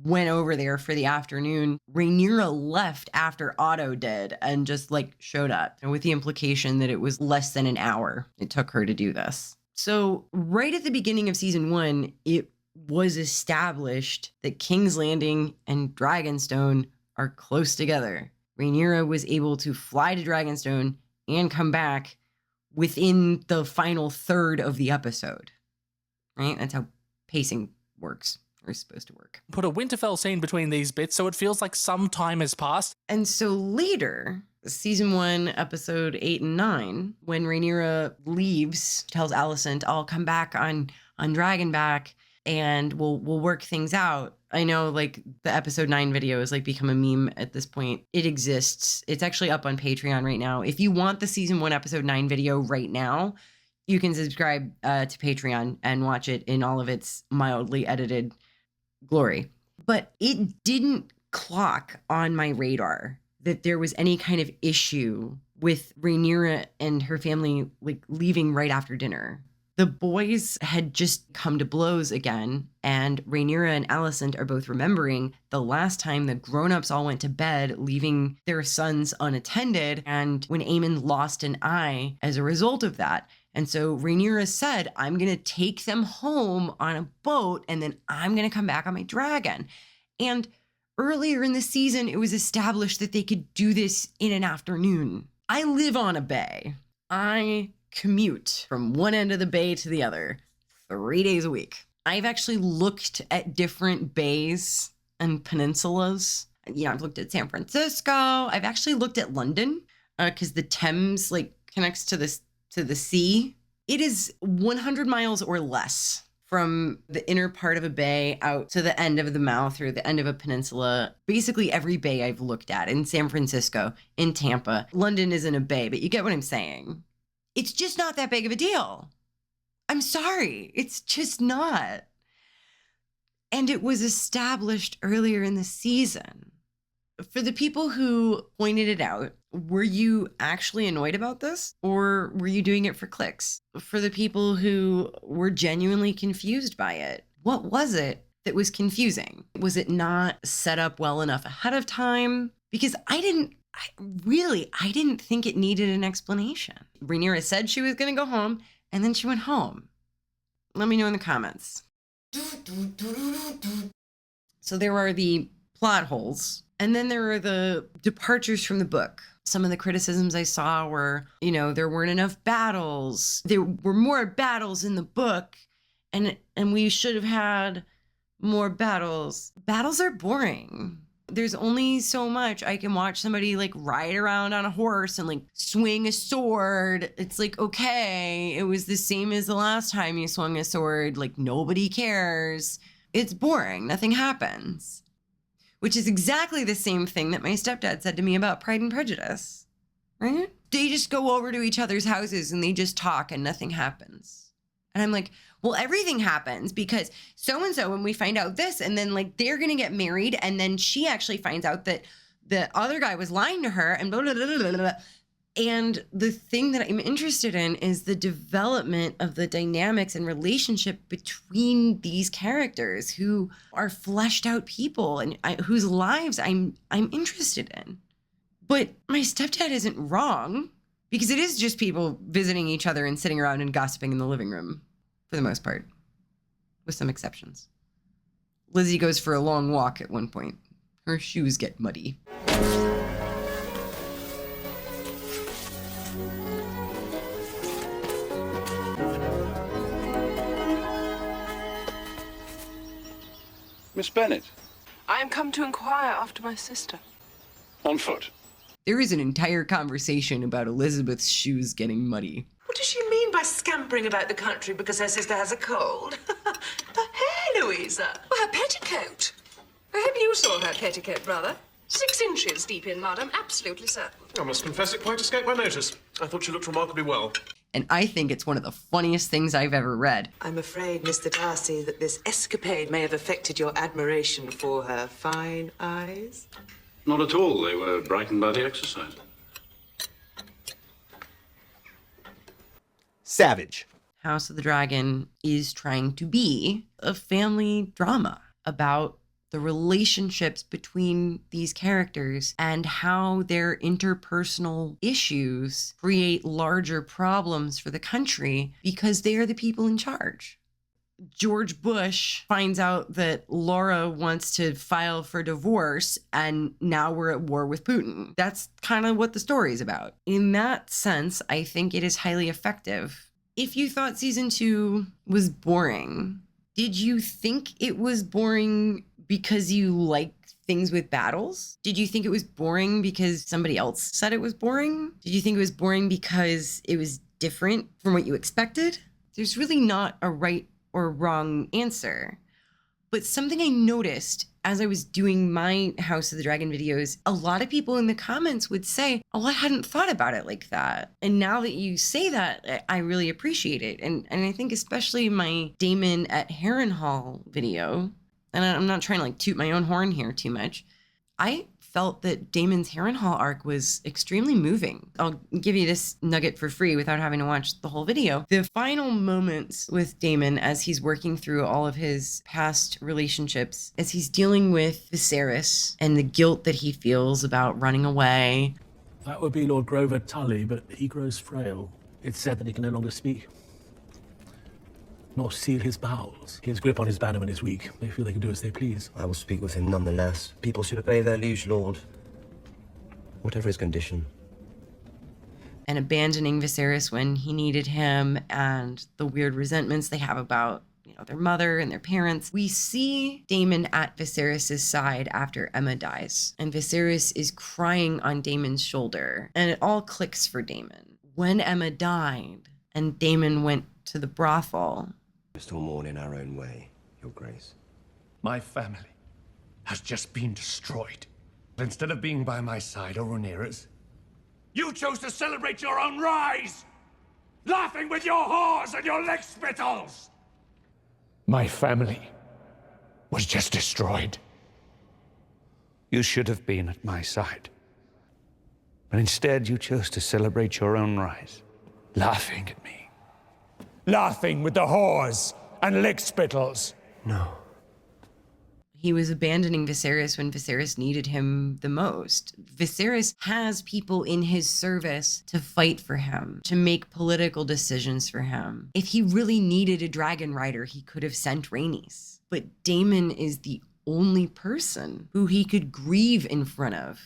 A: went over there for the afternoon. Rhaenyra left after Otto did and just showed up, with the implication that it was less than an hour it took her to do this. So right at the beginning of season 1, it was established that King's Landing and Dragonstone are close together. Rhaenyra was able to fly to Dragonstone and come back within the final third of the episode. Right? That's how pacing works. Or supposed to work.
L: Put a Winterfell scene between these bits so it feels like some time has passed.
A: And so later, season 1, episode 8 and 9, when Rhaenyra leaves, tells Alicent, I'll come back on Dragonback and we'll work things out. I know the episode 9 video has become a meme at this point. It exists. It's actually up on Patreon right now. If you want the season 1, episode 9 video right now, you can subscribe to Patreon and watch it in all of its mildly edited glory. But it didn't clock on my radar that there was any kind of issue with Rhaenyra and her family leaving right after dinner. The boys had just come to blows again, and Rhaenyra and Alicent are both remembering the last time the grown-ups all went to bed, leaving their sons unattended, and when Aemon lost an eye as a result of that. And so Rhaenyra said, I'm going to take them home on a boat, and then I'm going to come back on my dragon. And earlier in the season, it was established that they could do this in an afternoon. I live on a bay. I commute from one end of the bay to the other 3 days a week. I've actually looked at different bays and peninsulas. I've looked at San Francisco. I've actually looked at London because the Thames connects to the sea. It is 100 miles or less from the inner part of a bay out to the end of the mouth or the end of a peninsula. Basically every bay I've looked at in San Francisco, in Tampa. London isn't a bay, but you get what I'm saying. It's just not that big of a deal. I'm sorry. It's just not. And it was established earlier in the season. For the people who pointed it out, were you actually annoyed about this, or were you doing it for clicks? For the people who were genuinely confused by it, what was it that was confusing? Was it not set up well enough ahead of time? Because I didn't think it needed an explanation. Rhaenyra said she was going to go home, and then she went home. Let me know in the comments. So there are the plot holes, and then there are the departures from the book. Some of the criticisms I saw were, there weren't enough battles. There were more battles in the book, and we should have had more battles. Battles are boring. There's only so much I can watch somebody like ride around on a horse and like swing a sword. It's like, okay, it was the same as the last time you swung a sword. Like, nobody cares. It's boring. Nothing happens. Which is exactly the same thing that my stepdad said to me about Pride and Prejudice, right? They just go over to each other's houses and they just talk and nothing happens. And I'm like, well, everything happens because so-and-so, when we find out this, and then like they're going to get married, and then she actually finds out that the other guy was lying to her, and blah, blah, blah, blah, blah. And the thing that I'm interested in is the development of the dynamics and relationship between these characters who are fleshed out people and whose lives I'm interested in. But my stepdad isn't wrong, because it is just people visiting each other and sitting around and gossiping in the living room. For the most part, with some exceptions. Lizzie goes for a long walk at one point. Her shoes get muddy.
D: Miss Bennet.
V: I am come to inquire after my sister.
D: On foot.
A: There is an entire conversation about Elizabeth's shoes getting muddy.
V: What does she mean by scampering about the country because her sister has a cold? Her hair, Louisa. Well, her petticoat. I hope you saw her petticoat, brother. 6 inches deep in mud, I'm absolutely certain.
W: I must confess it quite escaped my notice. I thought she looked remarkably well.
A: And I think it's one of the funniest things I've ever read.
V: I'm afraid, Mr. Darcy, that this escapade may have affected your admiration for her fine eyes.
D: Not at all. They were brightened by the exercise.
C: Savage.
A: House of the Dragon is trying to be a family drama about the relationships between these characters and how their interpersonal issues create larger problems for the country because they are the people in charge. George Bush finds out that Laura wants to file for divorce, and now we're at war with Putin. That's kind of what the story is about. In that sense, I think it is highly effective. If you thought season 2 was boring, did you think it was boring because you like things with battles? Did you think it was boring because somebody else said it was boring? Did you think it was boring because it was different from what you expected? There's really not a right or wrong answer. But something I noticed as I was doing my House of the Dragon videos, a lot of people in the comments would say, oh, I hadn't thought about it like that. And now that you say that, I really appreciate it. And I think especially my Daemon at Harrenhal video, and I'm not trying to like toot my own horn here too much, I felt that Daemon's Harrenhal arc was extremely moving. I'll give you this nugget for free without having to watch the whole video. The final moments with Daemon as he's working through all of his past relationships, as he's dealing with Viserys and the guilt that he feels about running away.
X: That would be Lord Grover Tully, but he grows frail. It's said that he can no longer speak, nor seal his bowels. His grip on his bannerman is weak. They feel they can do as they please.
Y: I will speak with him nonetheless. People should obey their liege lord, whatever his condition.
A: And abandoning Viserys when he needed him, and the weird resentments they have about, their mother and their parents. We see Daemon at Viserys' side after Aemma dies, and Viserys is crying on Daemon's shoulder, and it all clicks for Daemon. When Aemma died and Daemon went to the brothel,
Y: We're still mourning our own way, Your Grace.
J: My family has just been destroyed. Instead of being by my side or Rhaenyra's, you chose to celebrate your own rise, laughing with your whores and your leg spittles. My family was just destroyed.
B: You should have been at my side. But instead, you chose to celebrate your own rise, laughing at me. Laughing with the whores and lickspittles.
Y: No.
P: He was abandoning Viserys when Viserys needed him the most. Viserys has people in his service to fight for him, to make political decisions for him. If he really needed a dragon rider, he could have sent Rhaenys. But Daemon is the only person who he could grieve in front of,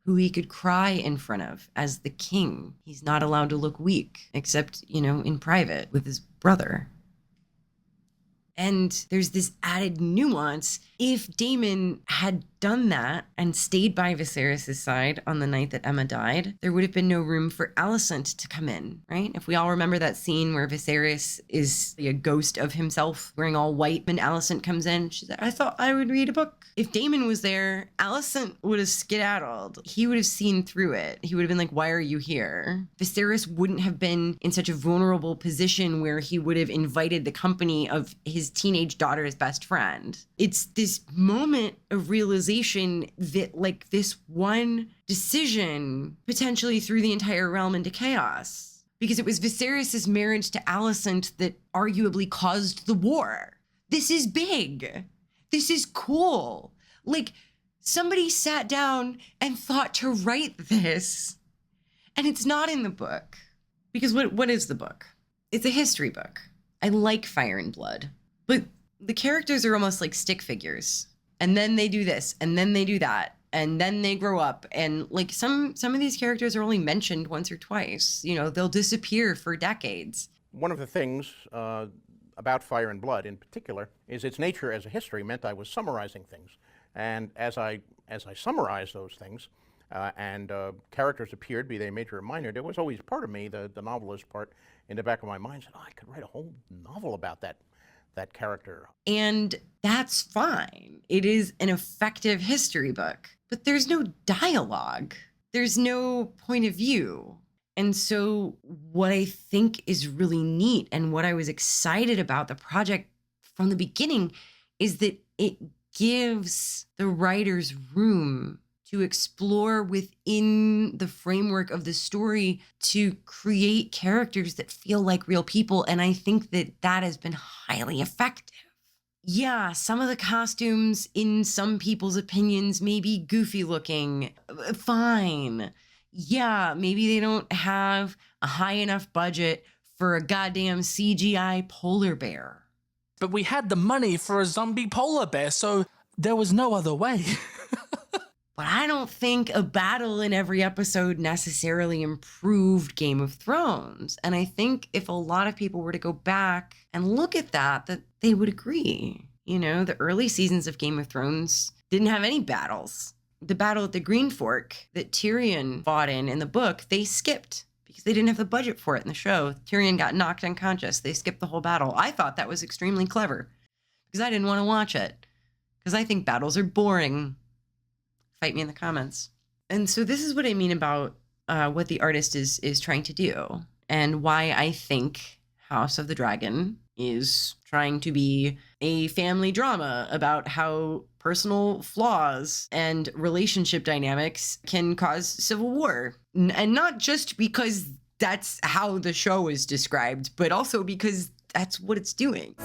P: who he could cry in front of as the king. He's not allowed to look weak, except, in private with his brother. And there's this added nuance. If Daemon had done that and stayed by Viserys' side on the night that Emma died, there would have been no room for Alicent to come in, right? If we all remember that scene where Viserys is a ghost of himself wearing all white and Alicent comes in, she's like, I thought I would read a book. If Daemon was there, Alicent would have skedaddled. He would have seen through it. He would have been like, why are you here? Viserys wouldn't have been in such a vulnerable position where he would have invited the company of his teenage daughter's best friend. It's this moment of realization that like this one decision potentially threw the entire realm into chaos, because it was Viserys' marriage to Alicent that arguably caused the war. This is big. This is cool. Like, somebody sat down and thought to write this, and it's not in the book. Because what is the book? It's a history book. I like Fire and Blood, but the characters are almost like stick figures. And then they do this, and then they do that, and then they grow up. And like some of these characters are only mentioned once or twice. They'll disappear for decades.
F: One of the things about Fire and Blood in particular is its nature as a history meant I was summarizing things. And as I summarized those things, and characters appeared, be they major or minor, there was always part of me, the novelist part, in the back of my mind said, I could write a whole novel about that character.
P: And that's fine. It is an effective history book, but there's no dialogue. There's no point of view. And so what I think is really neat and what I was excited about the project from the beginning is that it gives the writers room to explore within the framework of the story to create characters that feel like real people. And I think that has been highly effective. Yeah, some of the costumes, in some people's opinions, may be goofy looking. Fine. Yeah, maybe they don't have a high enough budget for a goddamn CGI polar bear.
L: But we had the money for a zombie polar bear, so there was no other way.
P: But I don't think a battle in every episode necessarily improved Game of Thrones. And I think if a lot of people were to go back and look at that they would agree. The early seasons of Game of Thrones didn't have any battles. The battle at the Green Fork that Tyrion fought in the book, they skipped because they didn't have the budget for it in the show. Tyrion got knocked unconscious. They skipped the whole battle. I thought that was extremely clever because I didn't want to watch it because I think battles are boring. Fight me in the comments. And so this is what I mean about what the artist is trying to do and why I think House of the Dragon is trying to be a family drama about how personal flaws and relationship dynamics can cause civil war. And not just because that's how the show is described, but also because that's what it's doing.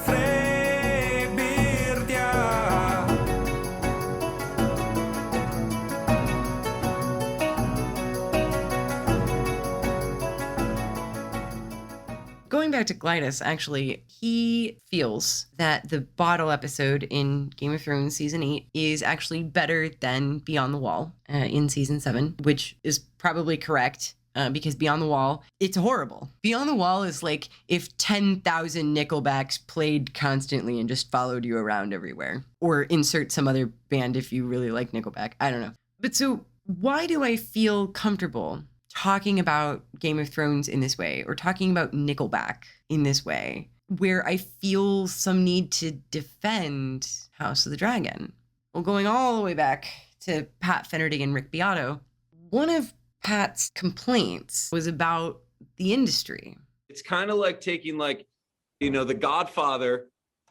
P: Going back to Glidus, actually, he feels that the bottle episode in Game of Thrones Season 8 is actually better than Beyond the Wall in Season 7, which is probably correct because Beyond the Wall, it's horrible. Beyond the Wall is like if 10,000 Nickelbacks played constantly and just followed you around everywhere. Or insert some other band if you really like Nickelback. I don't know. But so why do I feel comfortable talking about Game of Thrones in this way or talking about Nickelback in this way, where I feel some need to defend House of the Dragon? Well, going all the way back to Pat Finnerty and Rick Beato, one of Pat's complaints was about the industry.
H: It's kind of like taking The Godfather,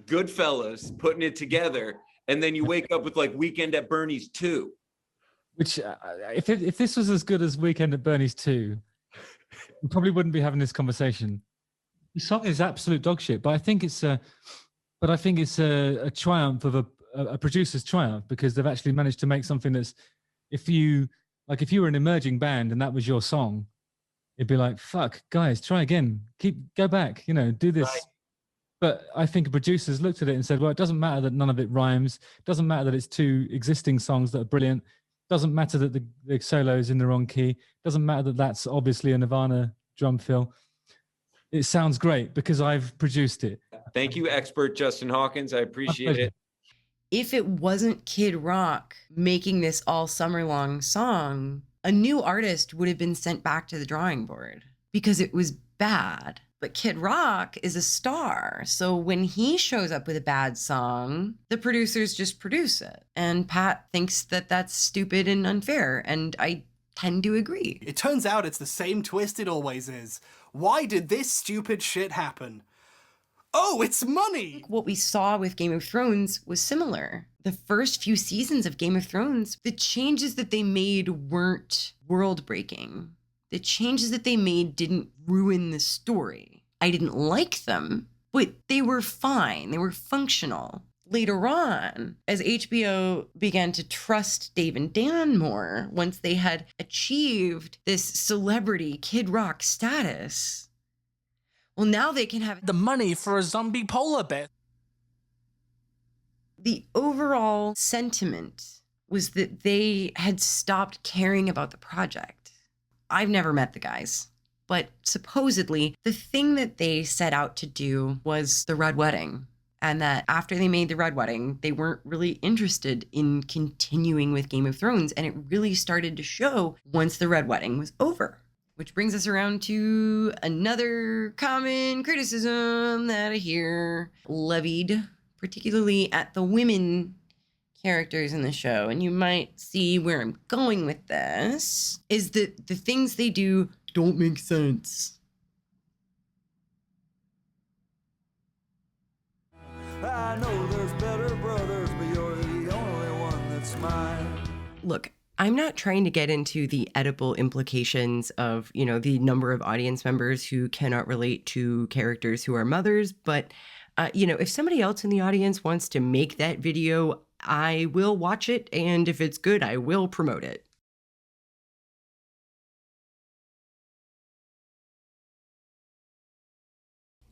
H: Goodfellas, putting it together, and then you wake up with Weekend at Bernie's 2.
I: Which, if this was as good as Weekend at Bernie's 2, we probably wouldn't be having this conversation. The song is absolute dog shit, but I think it's a triumph of a producer's triumph, because they've actually managed to make something that's, if you were an emerging band and that was your song, it'd be like, fuck, guys, try again, go back, do this. Right. But I think producers looked at it and said, well, it doesn't matter that none of it rhymes, doesn't matter that it's two existing songs that are brilliant, doesn't matter that the solo is in the wrong key, doesn't matter that that's obviously a Nirvana drum fill. It sounds great because I've produced it.
K: Thank you, expert Justin Hawkins. I appreciate it.
P: If it wasn't Kid Rock making this all summer long song, a new artist would have been sent back to the drawing board because it was bad. But Kid Rock is a star, so when he shows up with a bad song, the producers just produce it. And Pat thinks that that's stupid and unfair, and I tend to agree.
N: It turns out it's the same twist it always is. Why did this stupid shit happen? Oh, it's money!
P: What we saw with Game of Thrones was similar. The first few seasons of Game of Thrones, the changes that they made weren't world-breaking. The changes that they made didn't ruin the story. I didn't like them, but they were fine. They were functional. Later on, as HBO began to trust Dave and Dan more, once they had achieved this celebrity Kid Rock status, well, now they can have
L: the money for a zombie polar bear.
P: The overall sentiment was that they had stopped caring about the project. I've never met the guys, but supposedly the thing that they set out to do was the Red Wedding. And that after they made the Red Wedding, they weren't really interested in continuing with Game of Thrones. And it really started to show once the Red Wedding was over. Which brings us around to another common criticism that I hear levied, particularly at the women characters in the show. And you might see where I'm going with this, is that the things they do don't make sense.
E: I know there's better brothers, but you're the only one that's mine.
P: Look, I'm not trying to get into the Oedipal implications of, the number of audience members who cannot relate to characters who are mothers, but, if somebody else in the audience wants to make that video, I will watch it, and if it's good, I will promote it.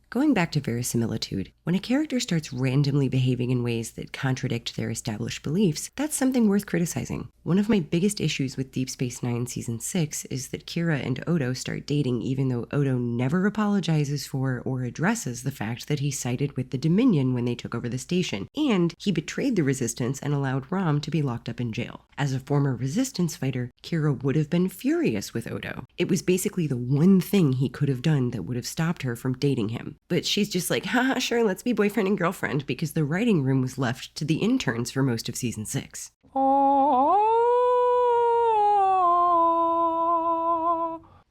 P: Going back to verisimilitude, when a character starts randomly behaving in ways that contradict their established beliefs, that's something worth criticizing. One of my biggest issues with Deep Space Nine Season 6 is that Kira and Odo start dating even though Odo never apologizes for or addresses the fact that he sided with the Dominion when they took over the station, and he betrayed the Resistance and allowed Rom to be locked up in jail. As a former Resistance fighter, Kira would have been furious with Odo. It was basically the one thing he could have done that would have stopped her from dating him. But she's just like, haha, sure, let's be boyfriend and girlfriend, because the writing room was left to the interns for most of Season 6.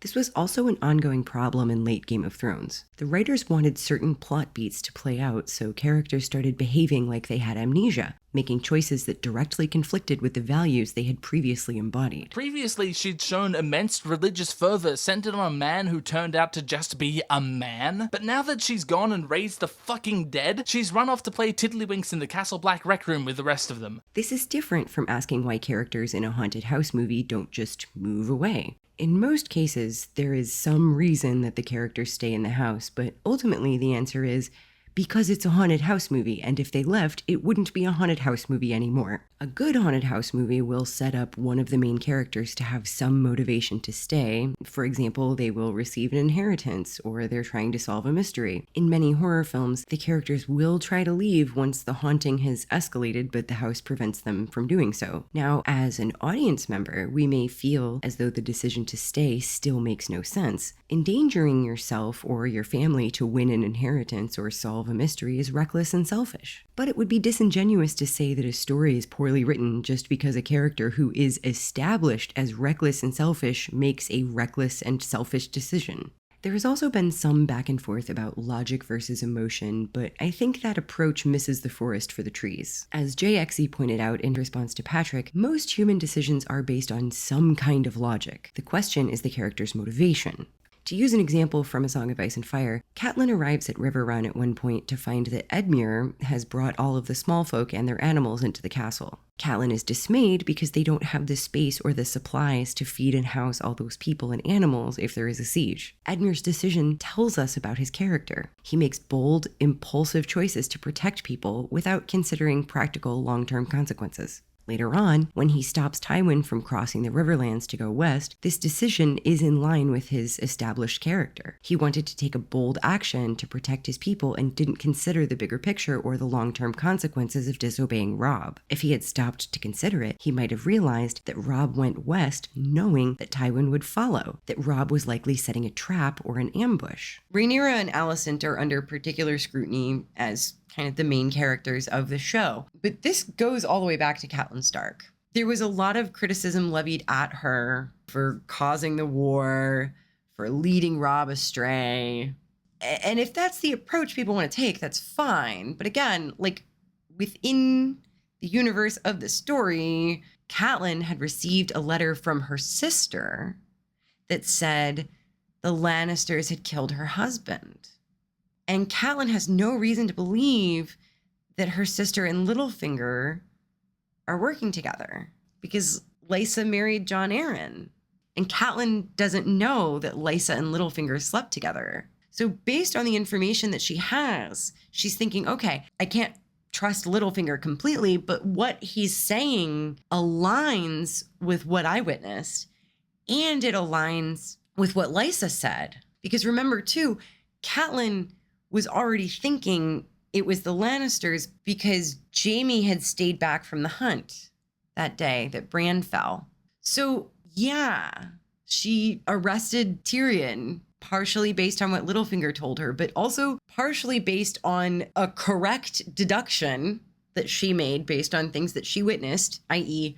P: This was also an ongoing problem in late Game of Thrones. The writers wanted certain plot beats to play out, so characters started behaving like they had amnesia, making choices that directly conflicted with the values they had previously embodied.
L: Previously, she'd shown immense religious fervor centered on a man who turned out to just be a man. But now that she's gone and raised the fucking dead, she's run off to play tiddlywinks in the Castle Black rec room with the rest of them.
P: This is different from asking why characters in a haunted house movie don't just move away. In most cases, there is some reason that the characters stay in the house, but ultimately the answer is because it's a haunted house movie, and if they left, it wouldn't be a haunted house movie anymore. A good haunted house movie will set up one of the main characters to have some motivation to stay. For example, they will receive an inheritance, or they're trying to solve a mystery. In many horror films, the characters will try to leave once the haunting has escalated, but the house prevents them from doing so. Now, as an audience member, we may feel as though the decision to stay still makes no sense. Endangering yourself or your family to win an inheritance or solve a mystery is reckless and selfish. But it would be disingenuous to say that a story is poorly written just because a character who is established as reckless and selfish makes a reckless and selfish decision. There has also been some back and forth about logic versus emotion, but I think that approach misses the forest for the trees. As JXE pointed out in response to Patrick, most human decisions are based on some kind of logic. The question is the character's motivation. To use an example from A Song of Ice and Fire, Catelyn arrives at River Run at one point to find that Edmure has brought all of the small folk and their animals into the castle. Catelyn is dismayed because they don't have the space or the supplies to feed and house all those people and animals if there is a siege. Edmure's decision tells us about his character. He makes bold, impulsive choices to protect people without considering practical long-term consequences. Later on, when he stops Tywin from crossing the Riverlands to go west, this decision is in line with his established character. He wanted to take a bold action to protect his people and didn't consider the bigger picture or the long-term consequences of disobeying Robb. If he had stopped to consider it, he might have realized that Robb went west knowing that Tywin would follow, that Robb was likely setting a trap or an ambush. Rhaenyra and Alicent are under particular scrutiny as kind of the main characters of the show. But this goes all the way back to Catelyn Stark. There was a lot of criticism levied at her for causing the war, for leading Robb astray. And if that's the approach people want to take, that's fine. But again, like within the universe of the story, Catelyn had received a letter from her sister that said the Lannisters had killed her husband. And Catelyn has no reason to believe that her sister and Littlefinger are working together because Lysa married Jon Arryn. And Catelyn doesn't know that Lysa and Littlefinger slept together. So based on the information that she has, she's thinking, okay, I can't trust Littlefinger completely, but what he's saying aligns with what I witnessed, and it aligns with what Lysa said. Because remember too, Catelyn was already thinking it was the Lannisters because Jaime had stayed back from the hunt that day that Bran fell. So yeah, she arrested Tyrion partially based on what Littlefinger told her, but also partially based on a correct deduction that she made based on things that she witnessed, i.e.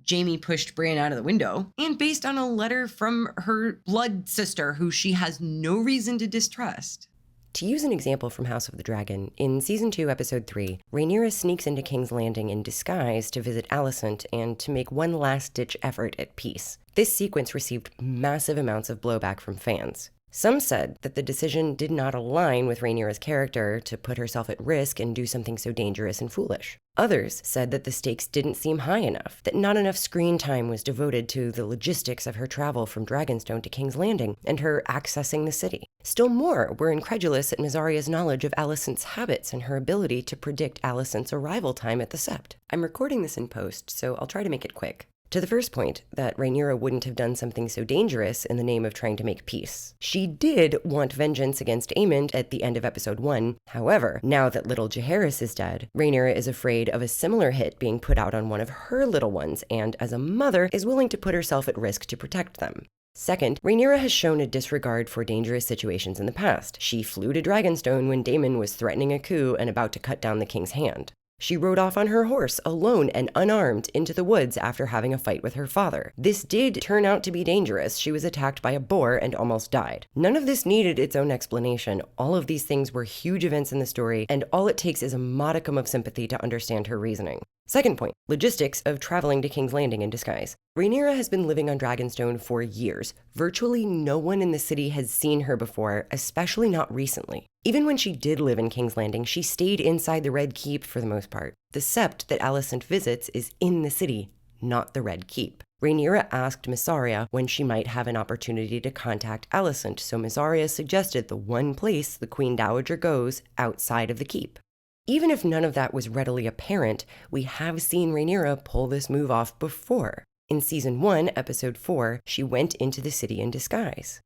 P: Jaime pushed Bran out of the window, and based on a letter from her blood sister who she has no reason to distrust.
A: To use an example from House of the Dragon, in Season 2, Episode 3, Rhaenyra sneaks into King's Landing in disguise to visit Alicent and to make one last-ditch effort at peace. This sequence received massive amounts of blowback from fans. Some said that the decision did not align with Rhaenyra's character to put herself at risk and do something so dangerous and foolish. Others said that the stakes didn't seem high enough, that not enough screen time was devoted to the logistics of her travel from Dragonstone to King's Landing and her accessing the city. Still more were incredulous at Myssaria's knowledge of Alicent's habits and her ability to predict Alicent's arrival time at the Sept. I'm recording this in post, so I'll try to make it quick. To the first point, that Rhaenyra wouldn't have done something so dangerous in the name of trying to make peace. She did want vengeance against Aemond at the end of Episode 1. However, now that little Jaehaerys is dead, Rhaenyra is afraid of a similar hit being put out on one of her little ones, and as a mother, is willing to put herself at risk to protect them. Second, Rhaenyra has shown a disregard for dangerous situations in the past. She flew to Dragonstone when Daemon was threatening a coup and about to cut down the king's hand. She rode off on her horse, alone and unarmed, into the woods after having a fight with her father. This did turn out to be dangerous. She was attacked by a boar and almost died. None of this needed its own explanation. All of these things were huge events in the story, and all it takes is a modicum of sympathy to understand her reasoning. Second point, logistics of traveling to King's Landing in disguise. Rhaenyra has been living on Dragonstone for years. Virtually no one in the city has seen her before, especially not recently. Even when she did live in King's Landing, she stayed inside the Red Keep for the most part. The Sept that Alicent visits is in the city, not the Red Keep. Rhaenyra asked Mysaria when she might have an opportunity to contact Alicent, so Mysaria suggested the one place the Queen Dowager goes outside of the keep. Even if none of that was readily apparent, we have seen Rhaenyra pull this move off before. In Season 1, Episode 4, she went into the city in disguise.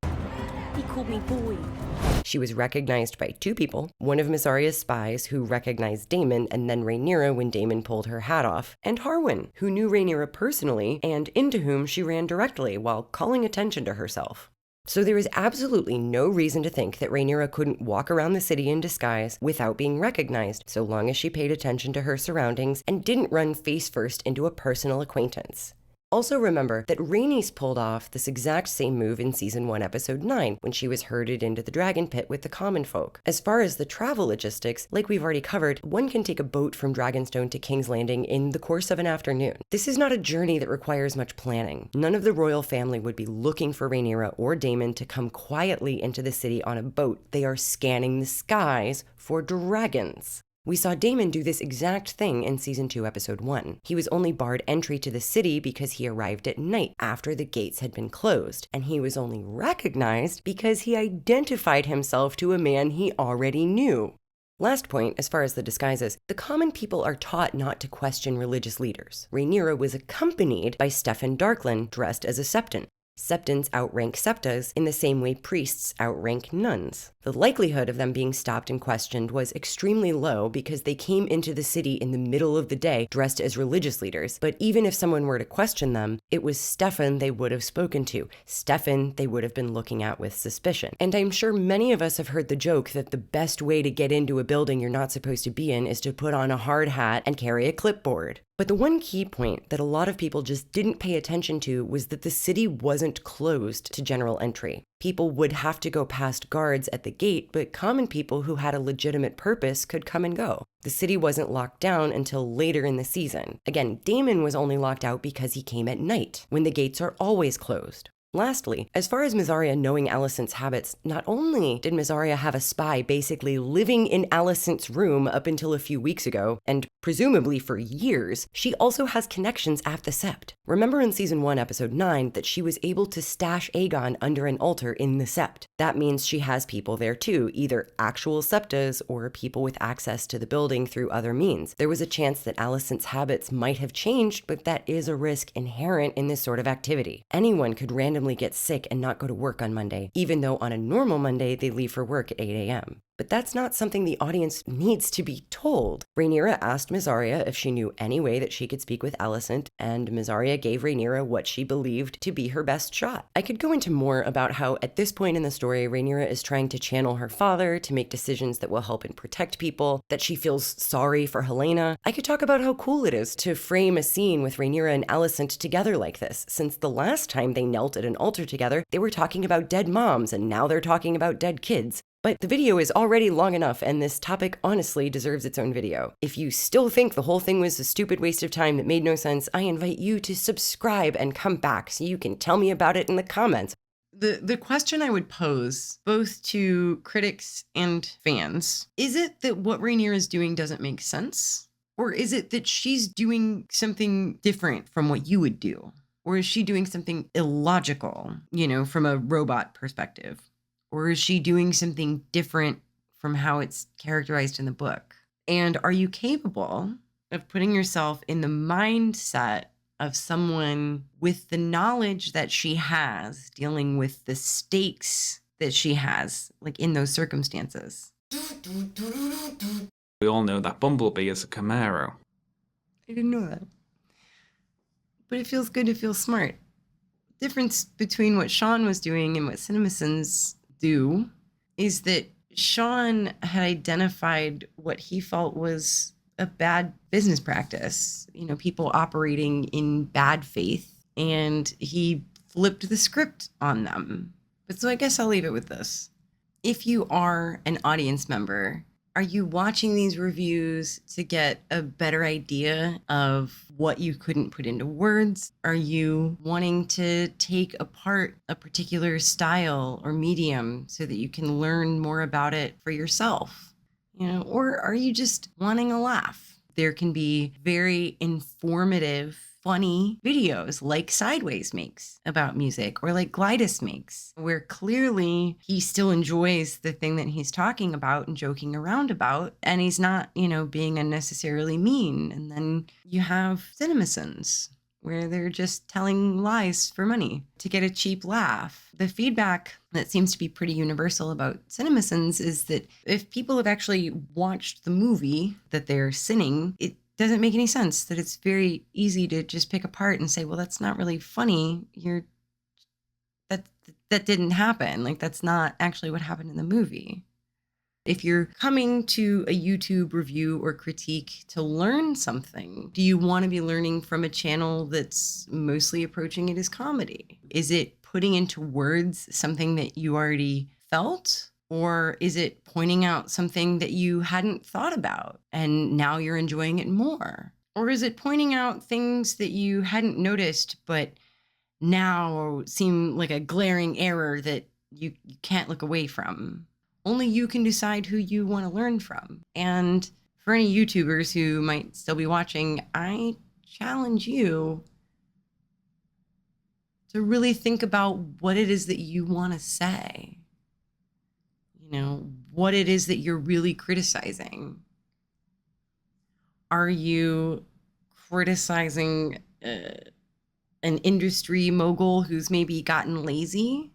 M: He called me boy.
A: She was recognized by two people, one of Myssaria's spies who recognized Daemon, and then Rhaenyra when Daemon pulled her hat off, and Harwin, who knew Rhaenyra personally and into whom she ran directly while calling attention to herself. So there is absolutely no reason to think that Rhaenyra couldn't walk around the city in disguise without being recognized, so long as she paid attention to her surroundings and didn't run face first into a personal acquaintance.
P: Also remember that Rhaenys pulled off this exact same move in Season 1, Episode 9, when she was herded into the dragon pit with the common folk. As far as the travel logistics, like we've already covered, one can take a boat from Dragonstone to King's Landing in the course of an afternoon. This is not a journey that requires much planning. None of the royal family would be looking for Rhaenyra or Daemon to come quietly into the city on a boat. They are scanning the skies for dragons. We saw Daemon do this exact thing in Season 2, Episode 1. He was only barred entry to the city because he arrived at night after the gates had been closed, and he was only recognized because he identified himself to a man he already knew. Last point, as far as the disguises, the common people are taught not to question religious leaders. Rhaenyra was accompanied by Steffan Darklyn, dressed as a septon. Septons outrank septas in the same way priests outrank nuns. The likelihood of them being stopped and questioned was extremely low because they came into the city in the middle of the day dressed as religious leaders, but even if someone were to question them, it was Steffan they would have spoken to. Steffan they would have been looking at with suspicion. And I'm sure many of us have heard the joke that the best way to get into a building you're not supposed to be in is to put on a hard hat and carry a clipboard. But the one key point that a lot of people just didn't pay attention to was that the city wasn't closed to general entry. People would have to go past guards at the gate, but common people who had a legitimate purpose could come and go. The city wasn't locked down until later in the season. Again, Daemon was only locked out because he came at night, when the gates are always closed. Lastly, as far as Mysaria knowing Alicent's habits, not only did Mysaria have a spy basically living in Alicent's room up until a few weeks ago, and presumably for years, she also has connections at the Sept. Remember in Season 1, Episode 9, that she was able to stash Aegon under an altar in the Sept. That means she has people there too, either actual Septas or people with access to the building through other means. There was a chance that Alicent's habits might have changed, but that is a risk inherent in this sort of activity. Anyone could randomly get sick and not go to work on Monday, even though on a normal Monday they leave for work at 8 a.m. But that's not something the audience needs to be told. Rhaenyra asked Mysaria if she knew any way that she could speak with Alicent, and Mysaria gave Rhaenyra what she believed to be her best shot. I could go into more about how at this point in the story, Rhaenyra is trying to channel her father to make decisions that will help and protect people, that she feels sorry for Helaena. I could talk about how cool it is to frame a scene with Rhaenyra and Alicent together like this, since the last time they knelt at an altar together, they were talking about dead moms, and now they're talking about dead kids. But the video is already long enough, and this topic honestly deserves its own video. If you still think the whole thing was a stupid waste of time that made no sense, I invite you to subscribe and come back so you can tell me about it in the comments.
A: The question I would pose, both to critics and fans, is it that what Rhaenyra is doing doesn't make sense? Or is it that she's doing something different from what you would do? Or is she doing something illogical, from a robot perspective? Or is she doing something different from how it's characterized in the book? And are you capable of putting yourself in the mindset of someone with the knowledge that she has, dealing with the stakes that she has, like in those circumstances?
G: We all know that Bumblebee is a Camaro.
A: I didn't know that. But it feels good to feel smart. The difference between what Sean was doing and what CinemaSins do is that Sean had identified what he felt was a bad business practice, people operating in bad faith, and he flipped the script on them. But so I guess I'll leave it with this. If you are an audience member, are you watching these reviews to get a better idea of what you couldn't put into words? Are you wanting to take apart a particular style or medium so that you can learn more about it for yourself? Or are you just wanting a laugh? There can be very informative, funny videos like Sideways makes about music, or like Glidus makes, where clearly he still enjoys the thing that he's talking about and joking around about, and he's not, being unnecessarily mean. And then you have CinemaSins, where they're just telling lies for money to get a cheap laugh. The feedback that seems to be pretty universal about CinemaSins is that if people have actually watched the movie that they're sinning, it doesn't make any sense, that it's very easy to just pick apart and say, well, that's not really funny. That didn't happen. Like, that's not actually what happened in the movie.
P: If you're coming to a YouTube review or critique to learn something, do you want to be learning from a channel that's mostly approaching it as comedy? Is it putting into words something that you already felt? Or is it pointing out something that you hadn't thought about and now you're enjoying it more? Or is it pointing out things that you hadn't noticed but now seem like a glaring error that you can't look away from? Only you can decide who you want to learn from. And for any YouTubers who might still be watching, I challenge you to really think about what it is that you want to say. You know, what it is that you're really criticizing. Are you criticizing an industry mogul who's maybe gotten lazy?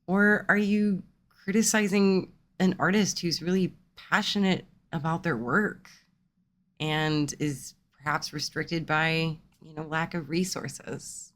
P: Or are you criticizing an artist who's really passionate about their work and is perhaps restricted by, lack of resources?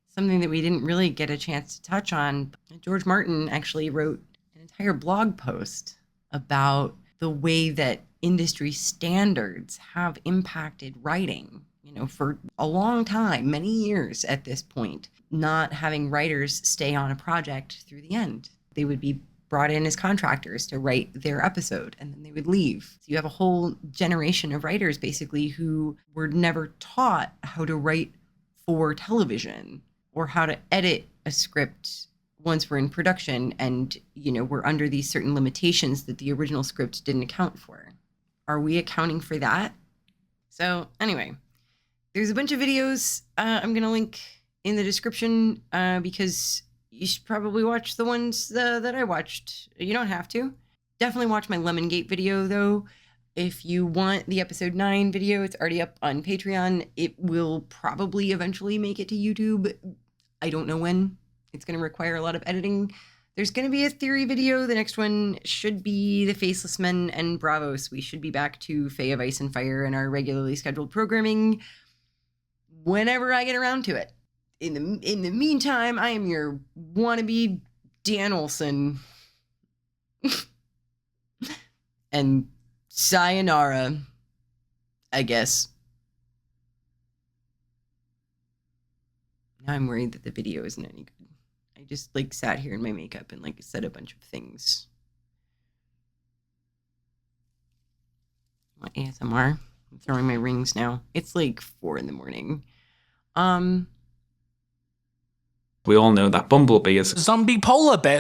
P: Something that we didn't really get a chance to touch on. George Martin actually wrote an entire blog post about the way that industry standards have impacted writing, for a long time, many years at this point, not having writers stay on a project through the end. They would be brought in as contractors to write their episode, and then they would leave. So you have a whole generation of writers basically who were never taught how to write for television or how to edit a script once we're in production and, we're under these certain limitations that the original script didn't account for. Are we accounting for that? So anyway, there's a bunch of videos I'm going to link in the description because you should probably watch the ones that I watched. You don't have to. Definitely watch my Lemongate video, though. If you want the episode 9 video, it's already up on Patreon. It will probably eventually make it to YouTube. I don't know when. It's going to require a lot of editing. There's going to be a theory video. The next one should be The Faceless Men and Bravos. We should be back to Fae of Ice and Fire and our regularly scheduled programming whenever I get around to it. In the meantime, I am your wannabe Dan Olson. And sayonara, I guess. Now I'm worried that the video isn't any good. I just sat here in my makeup and said a bunch of things. What ASMR? I'm throwing my rings now. It's 4 a.m.
G: We all know that Bumblebee is
L: zombie polar bear.